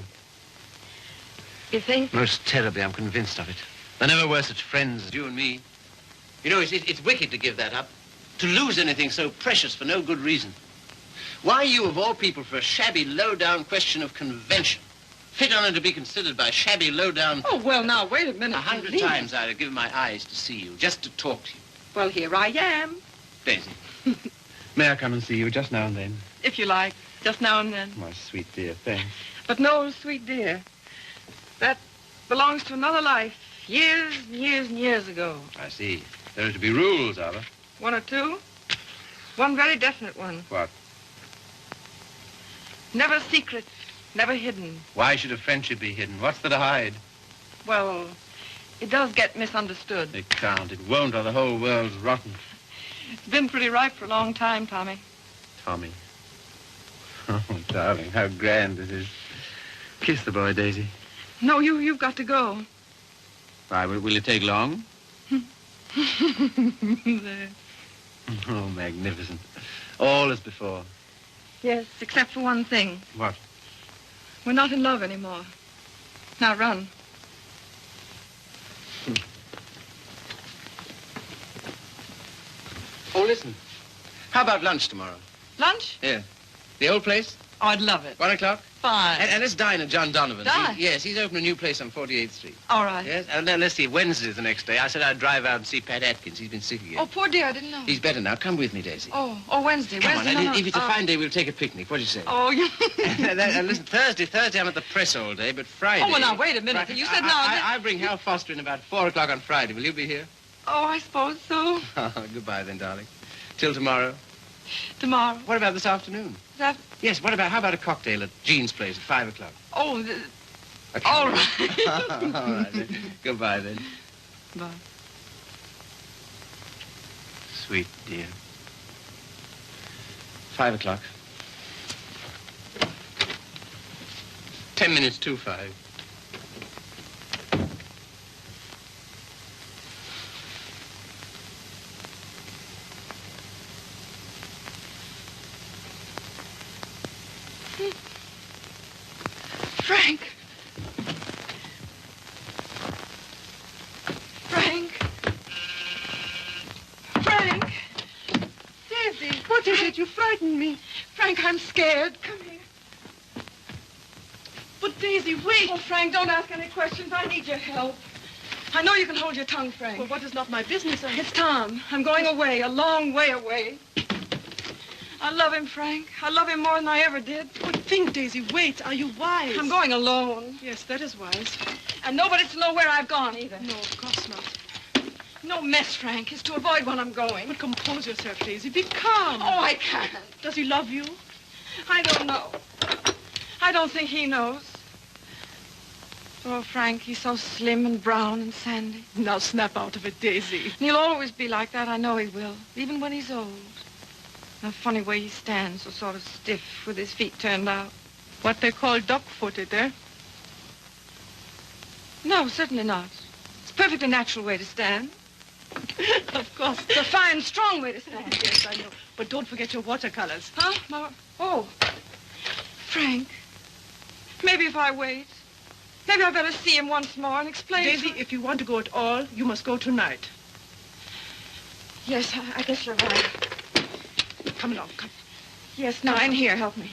You think? Most terribly, I'm convinced of it. There never were such friends as you and me. You know, it's wicked to give that up. To lose anything so precious for no good reason. Why you, of all people, for a shabby, low-down question of convention? Fit on it to be considered by shabby, low-down... Oh, well, now, wait a minute. 100 times I'd have given my eyes to see you, just to talk to you. Well, here I am. Daisy, may I come and see you just now and then? If you like, just now and then. My sweet dear, thanks. But no, sweet dear, that belongs to another life, years and years and years ago. I see. There are to be rules, are there? 1 or 2. One very definite one. What? Never secret, never hidden. Why should a friendship be hidden? What's there to hide? Well, it does get misunderstood. It can't. It won't, or the whole world's rotten. It's been pretty ripe for a long time, Tommy. Tommy. Oh, darling, how grand this is. Kiss the boy, Daisy. No, you've got to go. Why, will it take long? There. Oh, magnificent. All as before. Yes, except for one thing. What? We're not in love anymore. Now run. Oh, listen. How about lunch tomorrow? Lunch? Yeah. The old place? Oh, I'd love it. 1 o'clock? Fine. And let's dine at John Donovan's. Dine? Yes, he's opened a new place on 48th Street. All right. Yes, and then let's see, Wednesday's the next day. I said I'd drive out and see Pat Atkins. He's been sick again. Oh, poor dear, I didn't know. He's better now. Come with me, Daisy. Oh, Wednesday. Come Wednesday. on, No. if it's a fine day, we'll take a picnic. What do you say? Oh, you... And listen, Thursday I'm at the press all day, but Friday... Oh, well, now, wait a minute. You said now... I bring Hal Foster in about 4 o'clock on Friday. Will you be here? Oh, I suppose so. Goodbye then, darling. Till tomorrow. Tomorrow. What about this afternoon? That... Yes, how about a cocktail at Jean's place at 5 o'clock? Oh, all right. All right, then. Goodbye, then. Bye. Sweet dear. 5 o'clock. 10 minutes to 5. Frank. Frank. Frank. Daisy. What is it? You frightened me. Frank, I'm scared. Come here. But Daisy, wait. Oh, Frank, don't ask any questions. I need your help. I know you can hold your tongue, Frank. Well, what is not my business? It's Tom. I'm going away, a long way away. I love him, Frank. I love him more than I ever did. But think, Daisy, wait. Are you wise? I'm going alone. Yes, that is wise. And nobody's to know where I've gone, either. No, of course not. No mess, Frank. It's to avoid when I'm going. But compose yourself, Daisy. Be calm. Oh, I can't. Does he love you? I don't know. I don't think he knows. Oh, Frank, he's so slim and brown and sandy. Now snap out of it, Daisy. And he'll always be like that. I know he will, even when he's old. The funny way he stands, so sort of stiff with his feet turned out. What they call duck-footed, eh? No, certainly not. It's a perfectly natural way to stand. Of course. It's a fine, strong way to stand. Yes, I know. But don't forget your watercolors. Huh? Oh. Frank, maybe if I wait, maybe I better see him once more and explain. Daisy, if you want to go at all, you must go tonight. Yes, I guess you're right. Come along, come. Yes, now, in here, help me.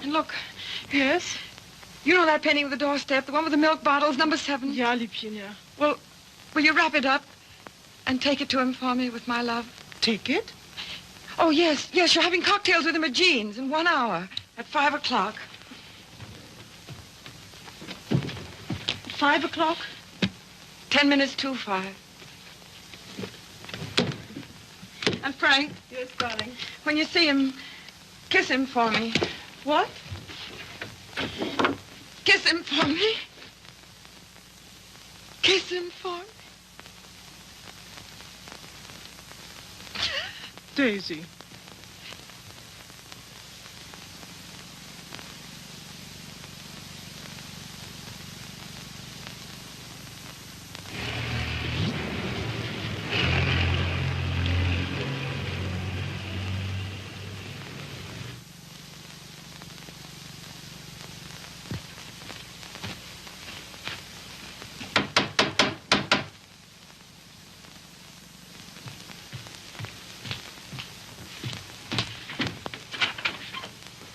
And look. Yes? You know that painting of the doorstep, the one with the milk bottles, number 7? Ja, Liebchen, ja. Well, will you wrap it up and take it to him for me with my love? Take it? Oh, yes, you're having cocktails with him at Jean's in 1 hour at 5 o'clock. 5 o'clock? 10 minutes to 5. And Frank. Yes, darling. When you see him, kiss him for me. What? Kiss him for me. Kiss him for me. Daisy.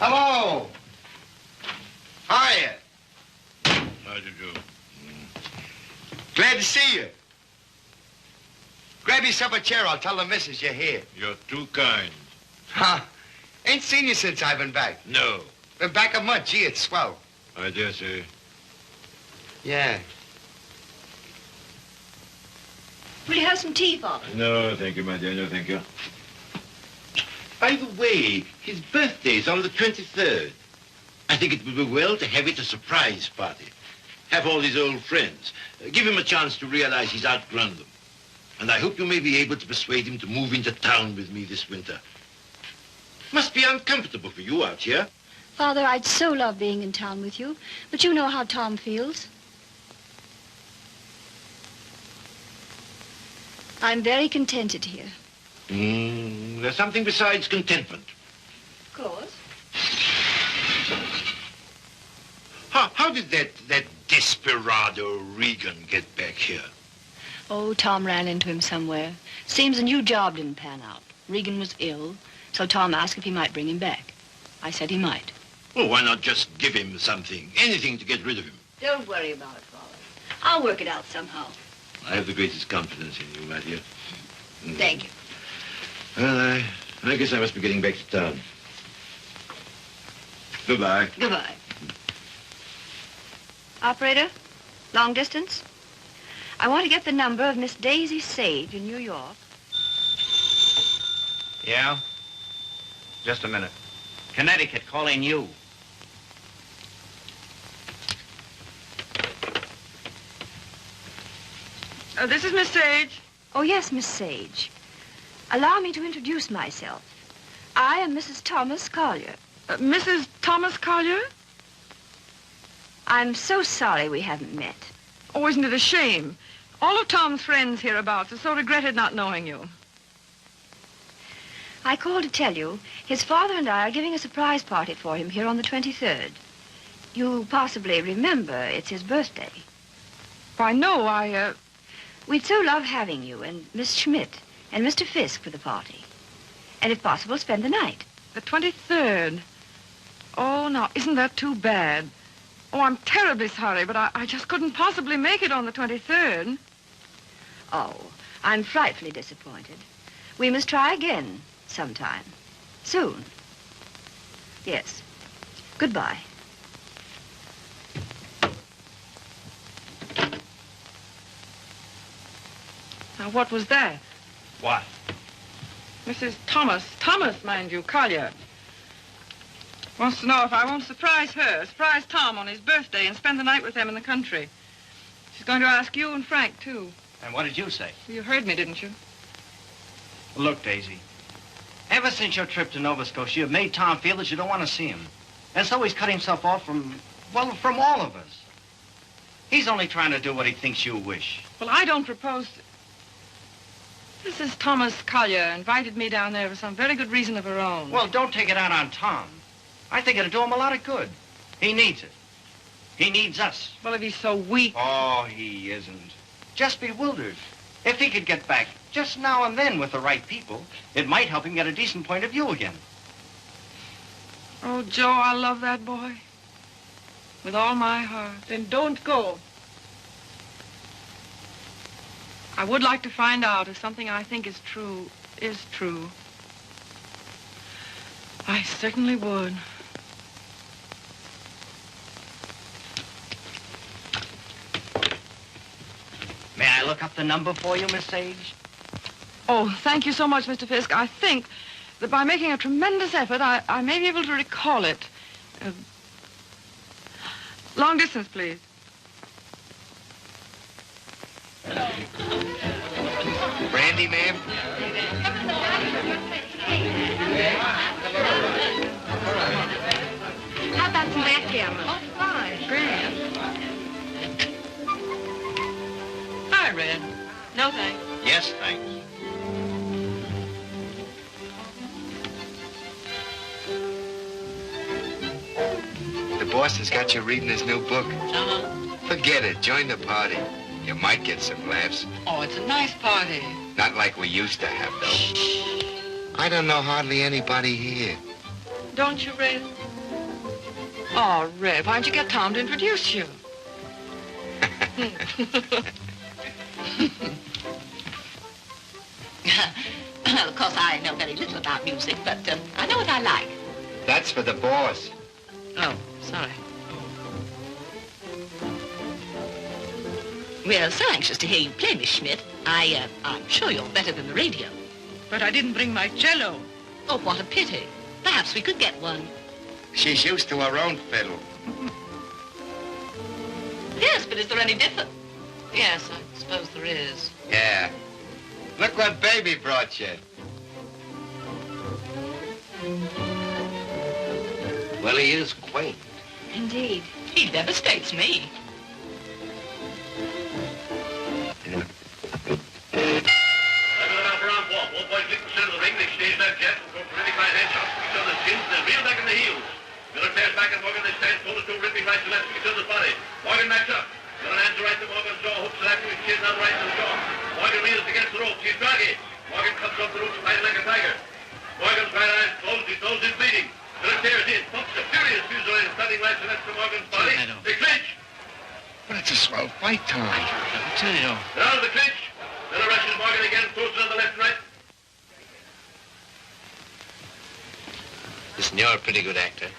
Hello. Hiya. How do you do? Glad to see you. Grab yourself a chair. I'll tell the missus you're here. You're too kind. Huh? Ain't seen you since I've been back. No. Been back a month. Gee, it's swell. I dare say. Yeah. Will you have some tea, Father? No, thank you, my dear. No, thank you. By the way, his birthday's on the 23rd. I think it would be well to have it a surprise party. Have all his old friends. Give him a chance to realize he's outgrown them. And I hope you may be able to persuade him to move into town with me this winter. Must be uncomfortable for you out here. Father, I'd so love being in town with you, but you know how Tom feels. I'm very contented here. There's something besides contentment. Of course. How did that desperado Regan get back here? Oh, Tom ran into him somewhere. Seems a new job didn't pan out. Regan was ill, so Tom asked if he might bring him back. I said he might. Well, why not just give him something, anything to get rid of him? Don't worry about it, Father. I'll work it out somehow. I have the greatest confidence in you, my dear. Thank you. Well, I guess I must be getting back to town. Goodbye. Goodbye. Operator, long distance? I want to get the number of Miss Daisy Sage in New York. Yeah? Just a minute. Connecticut, calling you. This is Miss Sage. Oh, yes, Miss Sage. Allow me to introduce myself. I am Mrs. Thomas Collier. Mrs. Thomas Collier? I'm so sorry we haven't met. Oh, isn't it a shame? All of Tom's friends hereabouts have so regretted not knowing you. I called to tell you his father and I are giving a surprise party for him here on the 23rd. You possibly remember it's his birthday. Why, no, We'd so love having you and Miss Schmidt and Mr. Fisk for the party. And if possible, spend the night. The 23rd. Oh, now, isn't that too bad? Oh, I'm terribly sorry, but I just couldn't possibly make it on the 23rd. Oh, I'm frightfully disappointed. We must try again sometime. Soon. Yes. Goodbye. Now, what was that? What? Mrs. Thomas, mind you, Collier. Wants to know if I won't surprise Tom on his birthday and spend the night with them in the country. She's going to ask you and Frank, too. And what did you say? You heard me, didn't you? Look, Daisy. Ever since your trip to Nova Scotia, you've made Tom feel that you don't want to see him. And so he's cut himself off from all of us. He's only trying to do what he thinks you wish. Well, I don't propose to... Mrs. Thomas Collier invited me down there for some very good reason of her own. Well, don't take it out on Tom. I think it'll do him a lot of good. He needs it. He needs us. Well, if he's so weak... Oh, he isn't. Just bewildered. If he could get back just now and then with the right people, it might help him get a decent point of view again. Oh, Joe, I love that boy. With all my heart. Then don't go. I would like to find out if something I think is true. I certainly would. May I look up the number for you, Miss Sage? Oh, thank you so much, Mr. Fisk. I think that by making a tremendous effort, I may be able to recall it. Long distance, please. Brandy, ma'am? How about some backgammon? Oh, fine. Grand. Hi, Red. No, thanks. Yes, thanks. The boss has got you reading his new book. Uh-huh. Forget it. Join the party. You might get some laughs. Oh, it's a nice party. Not like we used to have, though. I don't know hardly anybody here. Don't you, Red? Oh, Red, why don't you get Tom to introduce you? Well, of course, I know very little about music, but I know what I like. That's for the boss. Oh, sorry. We're so anxious to hear you play, Miss Schmidt. I'm sure you're better than the radio. But I didn't bring my cello. Oh, what a pity. Perhaps we could get one. She's used to her own fiddle. Yes, but is there any difference? Yes, I suppose there is. Yeah. Look what baby brought you. Well, he is quaint. Indeed. He devastates me. Morgan backs up. Got an answer right to Morgan's jaw. Hooks it after his chin, not right to the jaw. Morgan reels against the rope. She's draggy. Morgan comes up the ropes, fighting like a tiger. Morgan's right eye closed. His nose is bleeding. Miller tears in. Pumps a furious fusillade of stunning right to left to Morgan's body. They clinch. But it's a swell fight, Tom. I tell you. They're out of the clinch. Miller rushes Morgan again, throws it on the left and right. Listen, you're a pretty good actor.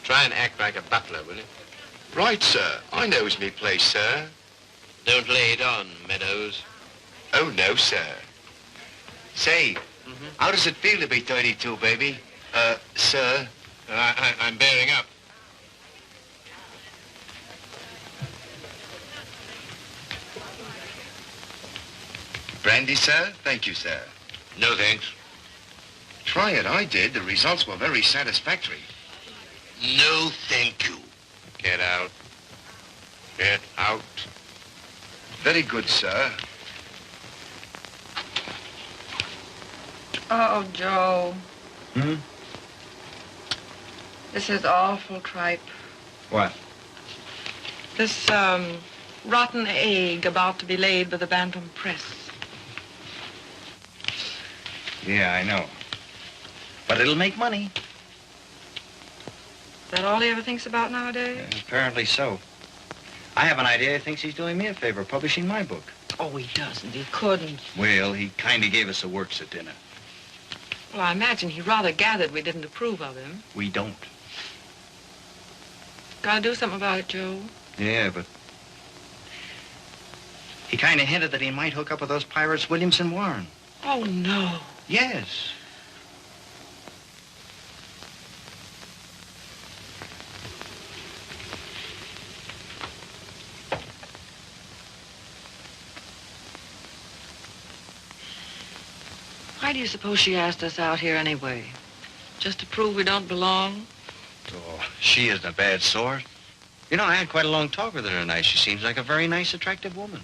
Try and act like a butler, will you? Right, sir. I knows me place, sir. Don't lay it on, Meadows. Oh, no, sir. Say, how does it feel to be 32, baby? Sir? I'm bearing up. Brandy, sir? Thank you, sir. No, thanks. Try it. I did. The results were very satisfactory. No, thank you. Get out. Get out. Very good, sir. Oh, Joe. Hmm? This is awful tripe. What? This, rotten egg about to be laid by the Bantam Press. Yeah, I know. But it'll make money. Is that all he ever thinks about nowadays? Apparently so. I have an idea he thinks he's doing me a favor, publishing my book. Oh, he doesn't. He couldn't. Well, he kind of gave us the works at dinner. Well, I imagine he rather gathered we didn't approve of him. We don't. Gotta do something about it, Joe. Yeah, but... He kind of hinted that he might hook up with those pirates, Williamson Warren. Oh, no. Yes. Why do you suppose she asked us out here anyway? Just to prove we don't belong? Oh, she isn't a bad sort. You know, I had quite a long talk with her tonight. She seems like a very nice, attractive woman.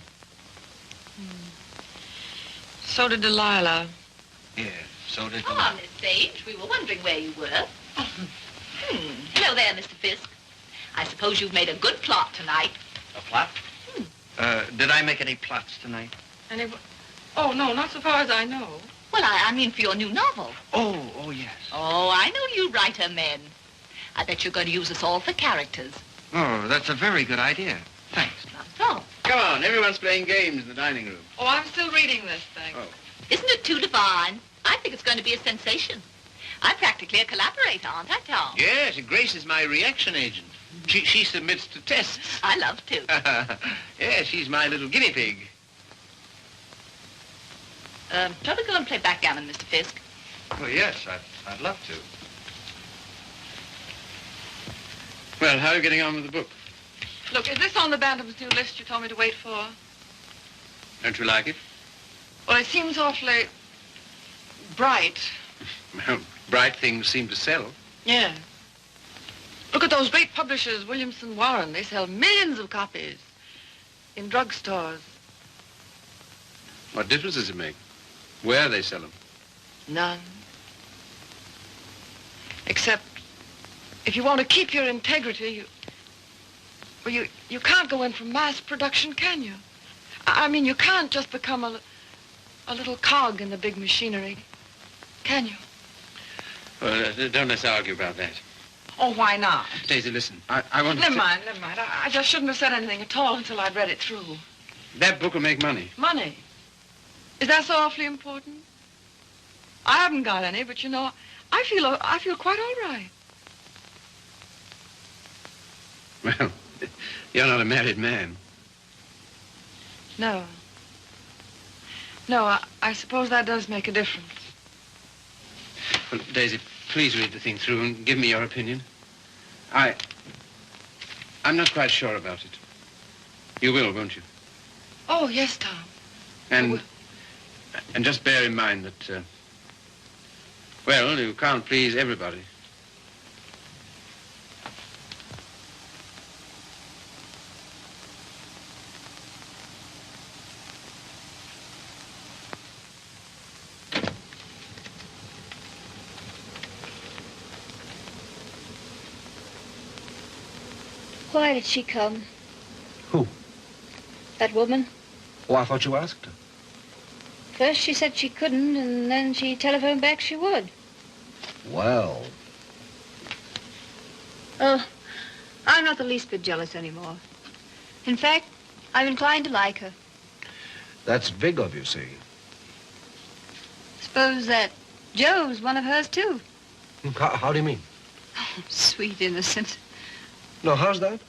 So did Delilah. Yeah, so did... Ah, Miss Sage, we were wondering where you were. Hello there, Mr. Fisk. I suppose you've made a good plot tonight. A plot? Did I make any plots tonight? Oh, no, not so far as I know. Well, I mean for your new novel. Oh, yes. Oh, I know you writer men. I bet you're going to use us all for characters. Oh, that's a very good idea. Thanks. Not at all. Come on, everyone's playing games in the dining room. Oh, I'm still reading this thing. Oh. Isn't it too divine? I think it's going to be a sensation. I'm practically a collaborator, aren't I, Tom? Yes, Grace is my reaction agent. She submits to tests. I love to. Yeah, she's my little guinea pig. Shall we go and play backgammon, Mr. Fisk? Well, yes, I'd love to. Well, how are you getting on with the book? Look, is this on the Bantam's new list you told me to wait for? Don't you like it? Well, it seems awfully bright. Well, bright things seem to sell. Yeah. Look at those great publishers, Williamson Warren. They sell millions of copies in drugstores. What difference does it make? Where they sell them? None. Except if you want to keep your integrity, you can't go in for mass production, can you? I mean, you can't just become a little cog in the big machinery, can you? Well, don't let's argue about that. Oh, why not? Daisy, listen. I want to... Never mind. I just shouldn't have said anything at all until I'd read it through. That book will make money. Money? Is that so awfully important? I haven't got any, but you know, I feel quite all right. Well, you're not a married man. No. No, I suppose that does make a difference. Well, Daisy, please read the thing through and give me your opinion. I'm not quite sure about it. You will, won't you? Oh, yes, Tom. And just bear in mind that, well, you can't please everybody. Why did she come? Who? That woman. Oh, I thought you asked her. First she said she couldn't, and then she telephoned back she would. Well. Oh, I'm not the least bit jealous anymore. In fact, I'm inclined to like her. That's big of you, see. Suppose that Joe's one of hers, too. How do you mean? Oh, sweet innocent. No, how's that?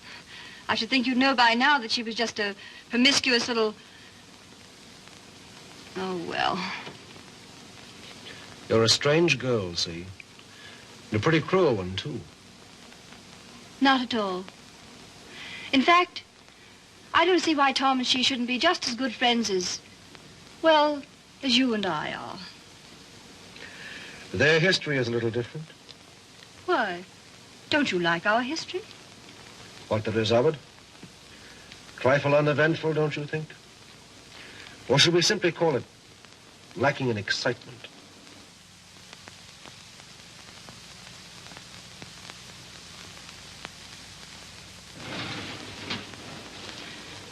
I should think you'd know by now that she was just a promiscuous little... Oh, well. You're a strange girl, see? And a pretty cruel one, too. Not at all. In fact, I don't see why Tom and she shouldn't be just as good friends as, well, as you and I are. Their history is a little different. Why? Don't you like our history? What there is of it? Trifle uneventful, don't you think? Or should we simply call it lacking in excitement?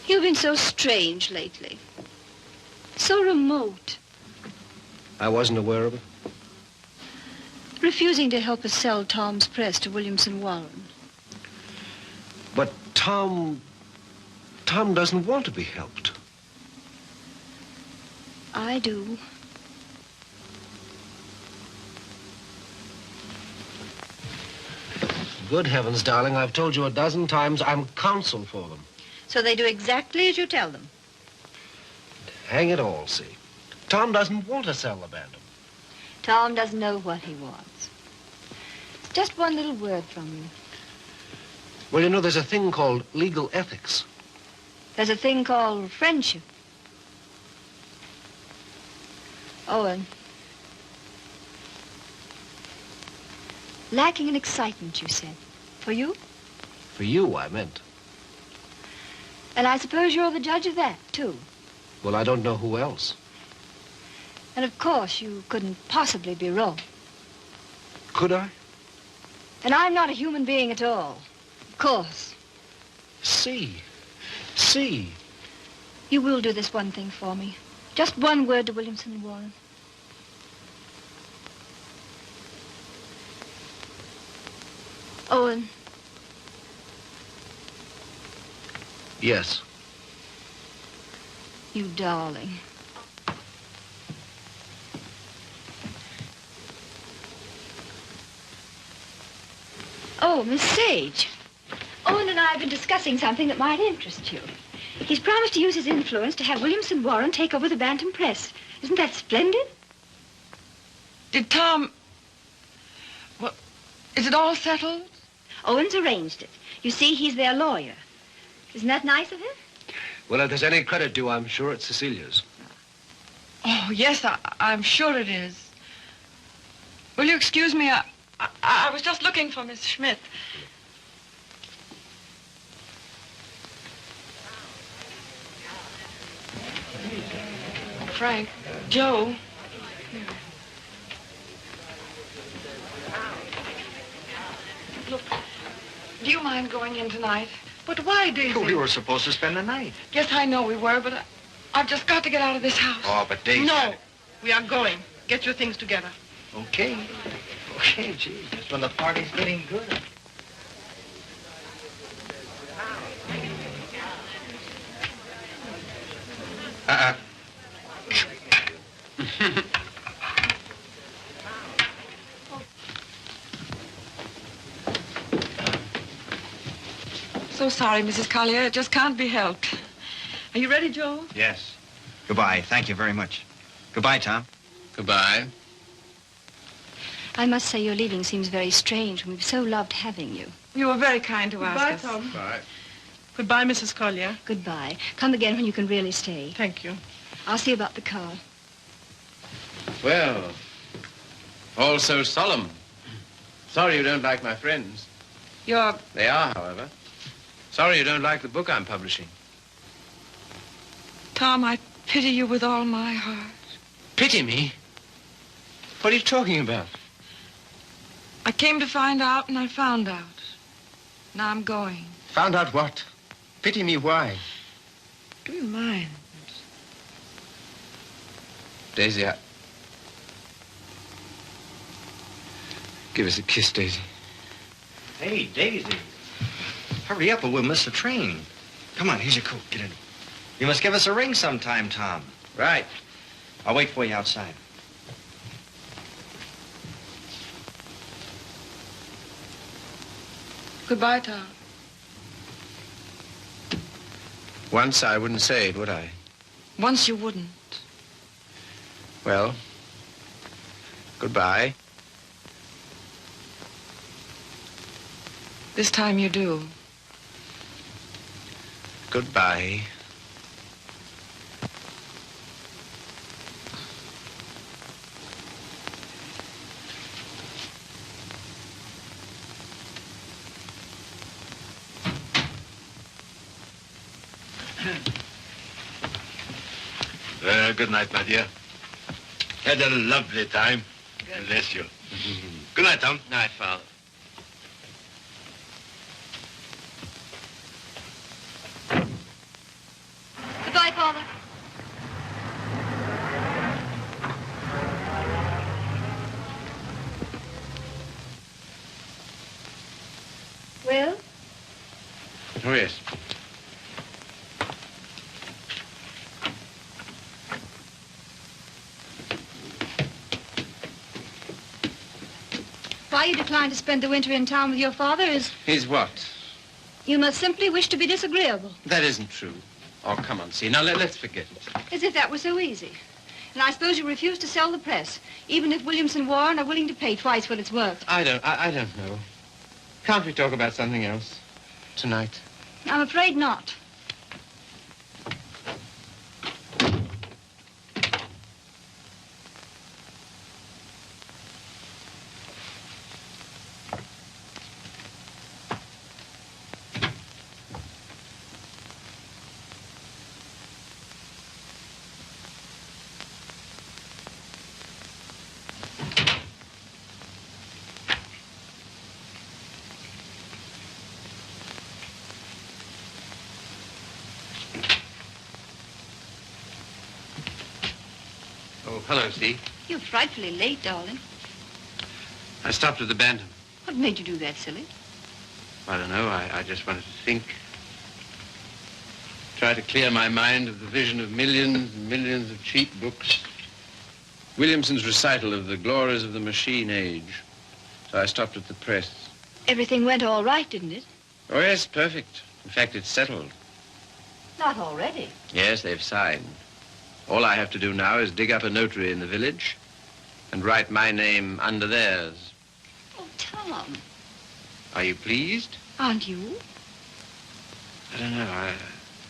You've been so strange lately. So remote. I wasn't aware of it. Refusing to help us sell Tom's press to Williamson Warren. But Tom doesn't want to be helped. I do. Good heavens, darling, I've told you a dozen times I'm counsel for them. So they do exactly as you tell them. Hang it all, see. Tom doesn't want to sell the Bantam. Tom doesn't know what he wants. It's just one little word from you. Well, you know, there's a thing called legal ethics. There's a thing called friendship. Owen. Lacking in excitement, you said. For you? For you, I meant. And I suppose you're the judge of that, too. Well, I don't know who else. And of course, you couldn't possibly be wrong. Could I? And I'm not a human being at all. Of course. See. You will do this one thing for me. Just one word to Williamson and Warren. Owen. Yes. You darling. Oh, Miss Sage. Owen and I have been discussing something that might interest you. He's promised to use his influence to have Williamson Warren take over the Bantam Press. Isn't that splendid? Did Tom... Well, is it all settled? Owen's arranged it. You see, he's their lawyer. Isn't that nice of him? Well, if there's any credit due, I'm sure it's Cecilia's. Oh, yes, I'm sure it is. Will you excuse me? I was just looking for Miss Schmidt. Frank, Joe. Look, do you mind going in tonight? But why, Daisy? We were supposed to spend the night. Yes, I know we were, but I've just got to get out of this house. Oh, but Daisy... No, we are going. Get your things together. Okay. Okay, gee, just when the party's getting good. So sorry, Mrs. Collier. It just can't be helped. Are you ready, Joe? Yes. Goodbye. Thank you very much. Goodbye, Tom. Goodbye. I must say your leaving seems very strange. We've so loved having you. You were very kind to Goodbye, ask us. Tom. Bye. Goodbye, Mrs. Collier. Goodbye. Come again when you can really stay. Thank you. I'll see about the car. Well, all so solemn. Sorry you don't like my friends. They are, however. Sorry you don't like the book I'm publishing. Tom, I pity you with all my heart. Pity me? What are you talking about? I came to find out, and I found out. Now I'm going. Found out what? Pity me why? Do you mind? Daisy, give us a kiss, Daisy. Hey, Daisy. Hurry up or we'll miss the train. Come on, here's your coat. Get in. You must give us a ring sometime, Tom. Right. I'll wait for you outside. Goodbye, Tom. Once I wouldn't say it, would I? Once you wouldn't. Well, goodbye. This time you do. Goodbye. Good night, my dear. Had a lovely time. Bless you. Good night, Tom. Night, Father. Goodbye, Father. Well? Oh, yes. Why you decline to spend the winter in town with your father is... Is what? You must simply wish to be disagreeable. That isn't true. Oh, come on, see. Now, let's forget it. As if that were so easy. And I suppose you refuse to sell the press, even if Williamson Warren are willing to pay twice what it's worth. I don't know. Can't we talk about something else tonight? I'm afraid not. Oh, hello, Steve. You're frightfully late, darling. I stopped at the Bantam. What made you do that, silly? I don't know. I just wanted to think. Try to clear my mind of the vision of millions and millions of cheap books. Williamson's recital of the glories of the machine age. So I stopped at the press. Everything went all right, didn't it? Oh, yes, perfect. In fact, it's settled. Not already. Yes, they've signed. All I have to do now is dig up a notary in the village and write my name under theirs. Oh, Tom. Are you pleased? Aren't you? I don't know.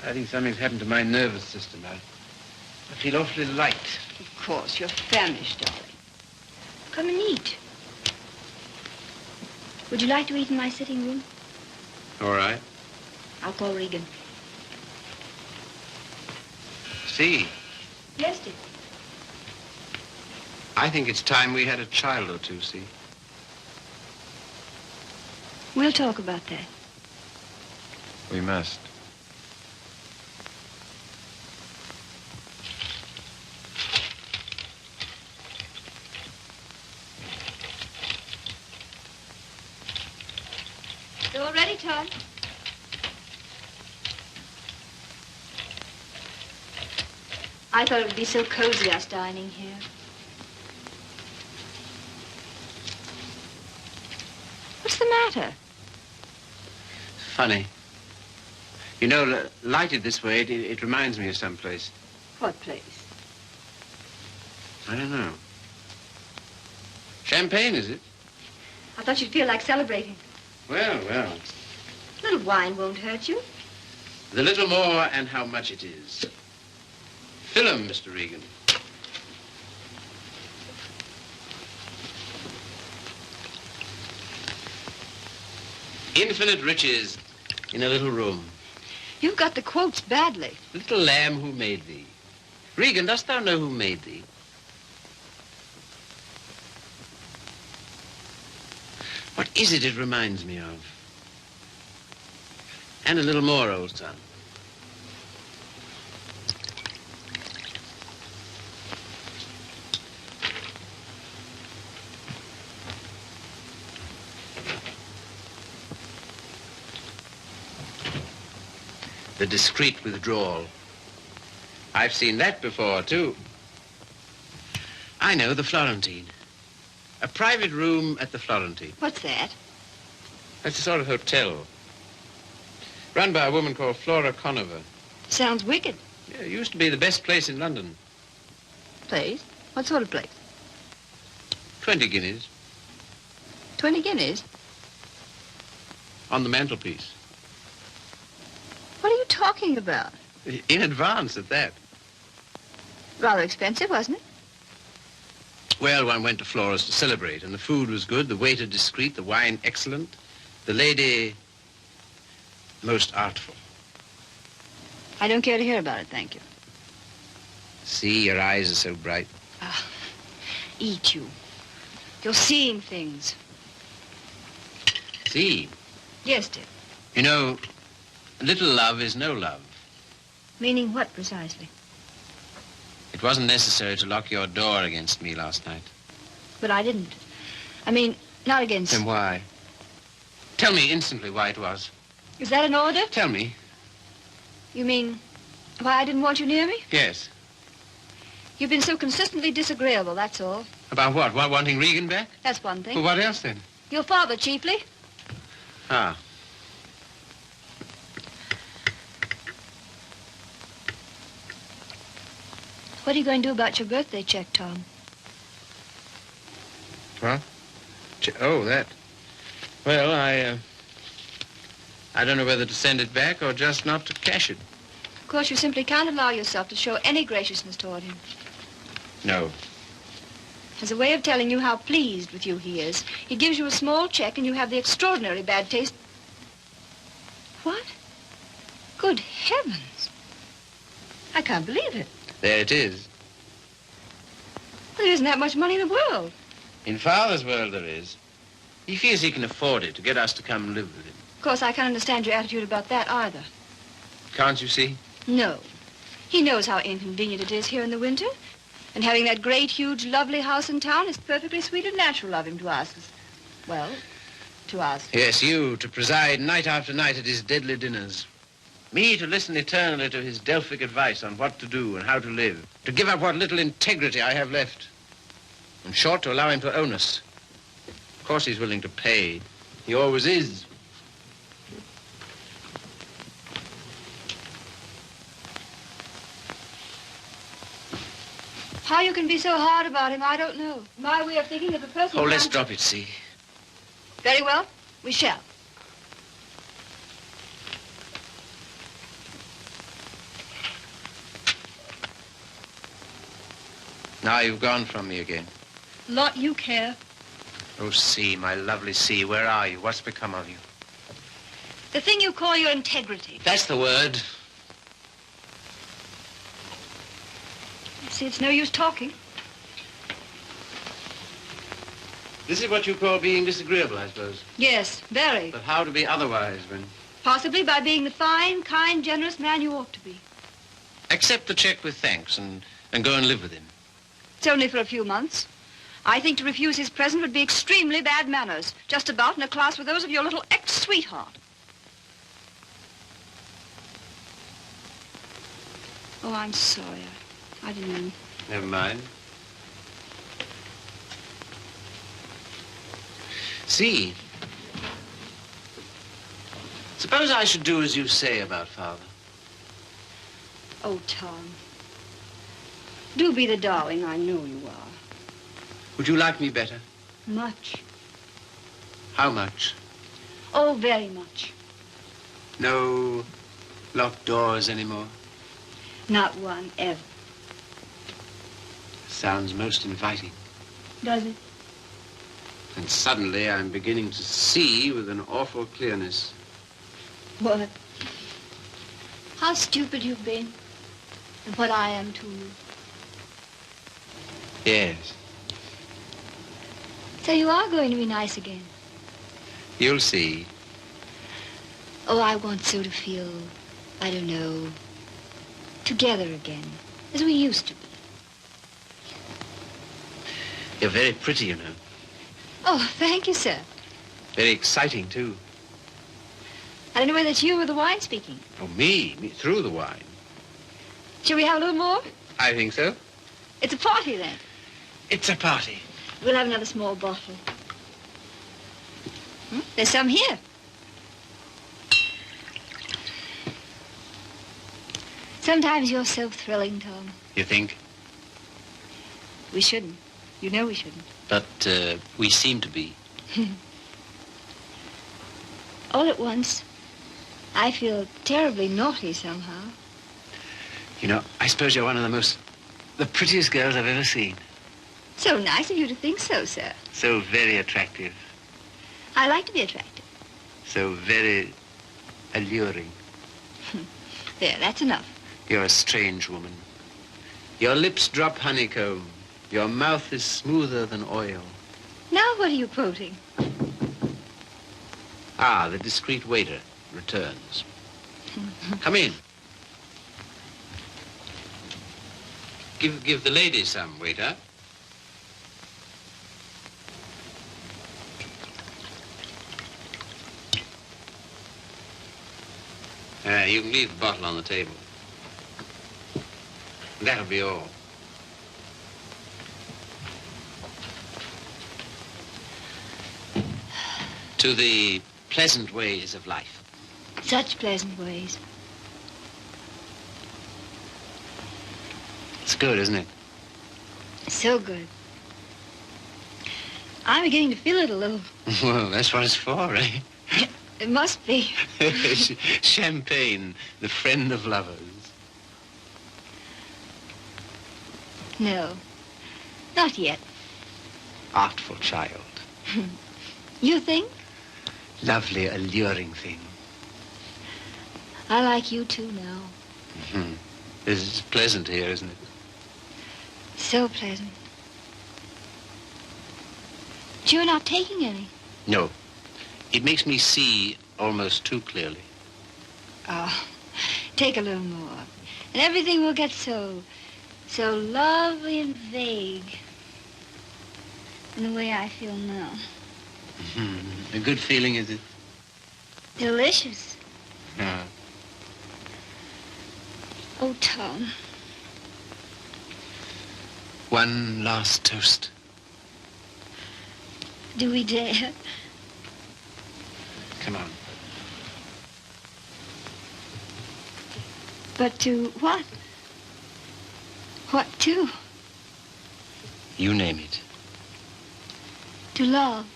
I think something's happened to my nervous system. I feel awfully light. Of course, you're famished, darling. Come and eat. Would you like to eat in my sitting room? All right. I'll call Regan. See, Yes, dear. I think it's time we had a child or two, see? We'll talk about that. We must. You all ready, Tom? I thought it would be so cozy, us dining here. What's the matter? Funny. You know, lighted this way, it reminds me of someplace. What place? I don't know. Champagne, is it? I thought you'd feel like celebrating. Well, well. A little wine won't hurt you. The little more and how much it is. Fill 'em, Mr. Regan. Infinite riches in a little room. You've got the quotes badly. Little lamb who made thee. Regan, dost thou know who made thee? What is it reminds me of? And a little more, old son. The discreet withdrawal. I've seen that before, too. I know, the Florentine. A private room at the Florentine. What's that? That's a sort of hotel. Run by a woman called Flora Conover. Sounds wicked. Yeah, it used to be the best place in London. Place? What sort of place? 20 guineas 20 guineas? on the mantelpiece. What are you talking about? In advance at that. Rather expensive, wasn't it? Well, one went to Flora's to celebrate, and the food was good, the waiter discreet, the wine excellent, the lady most artful. I don't care to hear about it, thank you. See, your eyes are so bright. Ah, eat you. You're seeing things. See, Yes, dear. you know, little love is no love. Meaning what, precisely? It wasn't necessary to lock your door against me last night. But I didn't. I mean, not against... Then why? Tell me instantly why it was. Is that an order? Tell me. You mean why I didn't want you near me? Yes. You've been so consistently disagreeable, that's all. About what? Wanting Regan back? That's one thing. Well, what else then? Your father, chiefly. Ah. What are you going to do about your birthday check, Tom? What? Oh, that. Well, I don't know whether to send it back or just not to cash it. Of course, you simply can't allow yourself to show any graciousness toward him. No. As a way of telling you how pleased with you he is, he gives you a small check and you have the extraordinary bad taste. What? Good heavens. I can't believe it. There it is. Well, there isn't that much money in the world. In Father's world there is. He feels he can afford it to get us to come and live with him. Of course, I can't understand your attitude about that either. Can't you see? No. He knows how inconvenient it is here in the winter. And having that great, huge, lovely house in town is perfectly sweet and natural of him to ask us. Well, to ask. Yes, you, to preside night after night at his deadly dinners. Me, to listen eternally to his Delphic advice on what to do and how to live. To give up what little integrity I have left. In short, to allow him to own us. Of course he's willing to pay. He always is. How you can be so hard about him, I don't know. My way of thinking of a person... Oh, let's drop it, see. Very well. We shall. Now you've gone from me again. Lot you care. Oh, C, my lovely C, where are you? What's become of you? The thing you call your integrity. That's the word. See, it's no use talking. This is what you call being disagreeable, I suppose. Yes, very. But how to be otherwise when... Possibly by being the fine, kind, generous man you ought to be. Accept the check with thanks and go and live with him. It's only for a few months. I think to refuse his present would be extremely bad manners. Just about in a class with those of your little ex-sweetheart. Oh, I'm sorry. I didn't mean... Never mind. See, suppose I should do as you say about Father. Oh, Tom. Do be the darling I know you are. Would you like me better? Much. How much? Oh, very much. No locked doors anymore? Not one, ever. Sounds most inviting. Does it? And suddenly I'm beginning to see with an awful clearness. What? How stupid you've been. And what I am to you. Yes. So you are going to be nice again. You'll see. Oh, I want so to feel, I don't know, together again, as we used to be. You're very pretty, you know. Oh, thank you, sir. Very exciting, too. I don't know whether it's you or the wine speaking. Oh, me through the wine. Shall we have a little more? I think so. It's a party, then. It's a party. We'll have another small bottle. There's some here. Sometimes you're so thrilling, Tom. You think? We shouldn't. You know we shouldn't. But we seem to be. All at once, I feel terribly naughty somehow. You know, I suppose you're one of the prettiest girls I've ever seen. So nice of you to think so, sir. So very attractive. I like to be attractive. So very alluring. There, that's enough. You're a strange woman. Your lips drop honeycomb. Your mouth is smoother than oil. Now what are you quoting? Ah, the discreet waiter returns. Come in. Give the lady some, waiter. You can leave the bottle on the table. That'll be all. To the pleasant ways of life. Such pleasant ways. It's good, isn't it? So good. I'm beginning to feel it a little. Well, that's what it's for, eh? It must be. Champagne, the friend of lovers. No, not yet. Artful child. You think? Lovely, alluring thing. I like you too now. Mm-hmm. It's pleasant here, isn't it? So pleasant. But you're not taking any. No. It makes me see almost too clearly. Oh, take a little more. And everything will get so lovely and vague. In the way I feel now. Mm-hmm. A good feeling, is it? Delicious. Yeah. Oh, Tom. One last toast. Do we dare? Come on. But to what? What to? You name it. To love.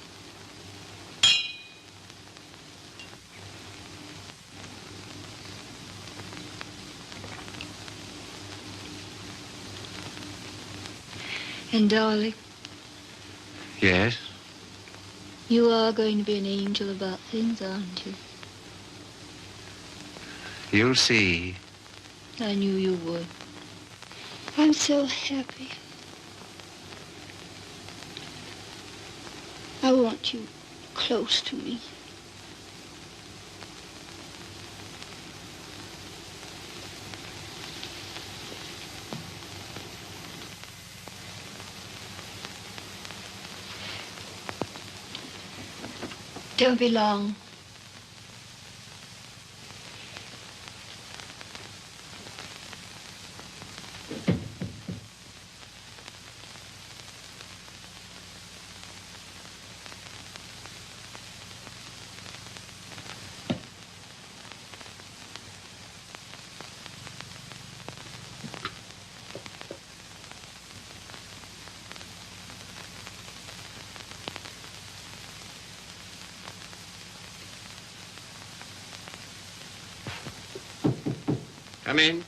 And darling, Yes? you are going to be an angel about things, aren't you? You'll see. I knew you would. I'm so happy. I want you close to me. Don't be long. Come in.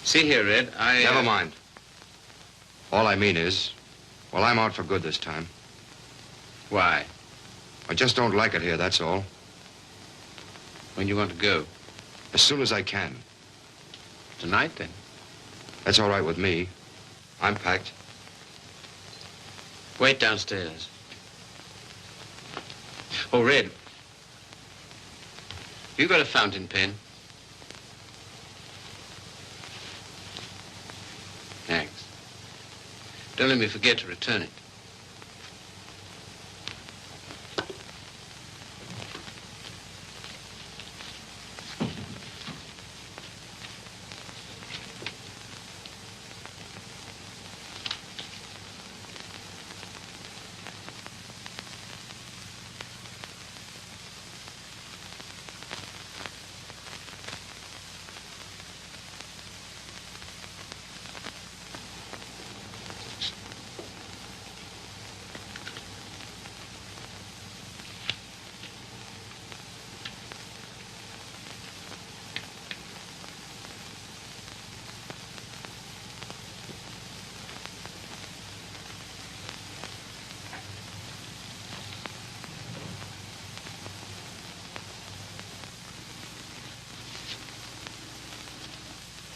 See here, Red, Never mind. All I mean is, well, I'm out for good this time. Why? I just don't like it here, that's all. When you want to go? As soon as I can. Tonight, then? That's all right with me. I'm packed. Wait downstairs. Oh, Red. You got a fountain pen? Thanks. Don't let me forget to return it.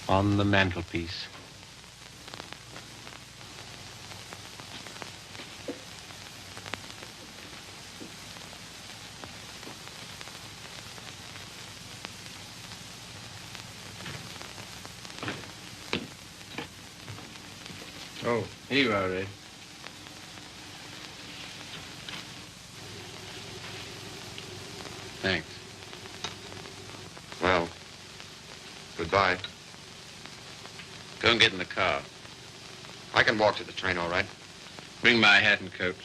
On the mantelpiece. Oh, here you are, Red. Thanks. Well, goodbye. Go and get in the car. I can walk to the train, all right. Bring my hat and coat.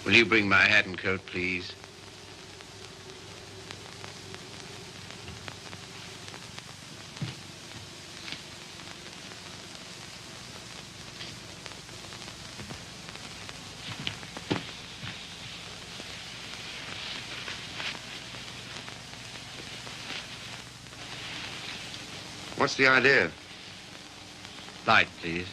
Will you bring my hat and coat, please? What's the idea? Light, please.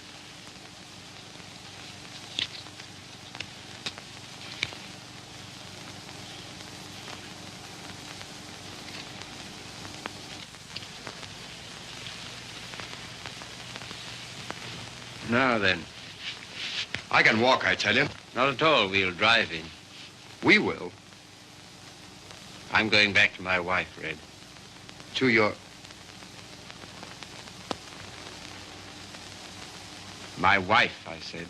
Now then. I can walk, I tell you. Not at all. We'll drive in. We will. I'm going back to my wife, Red. To your... My wife, I said.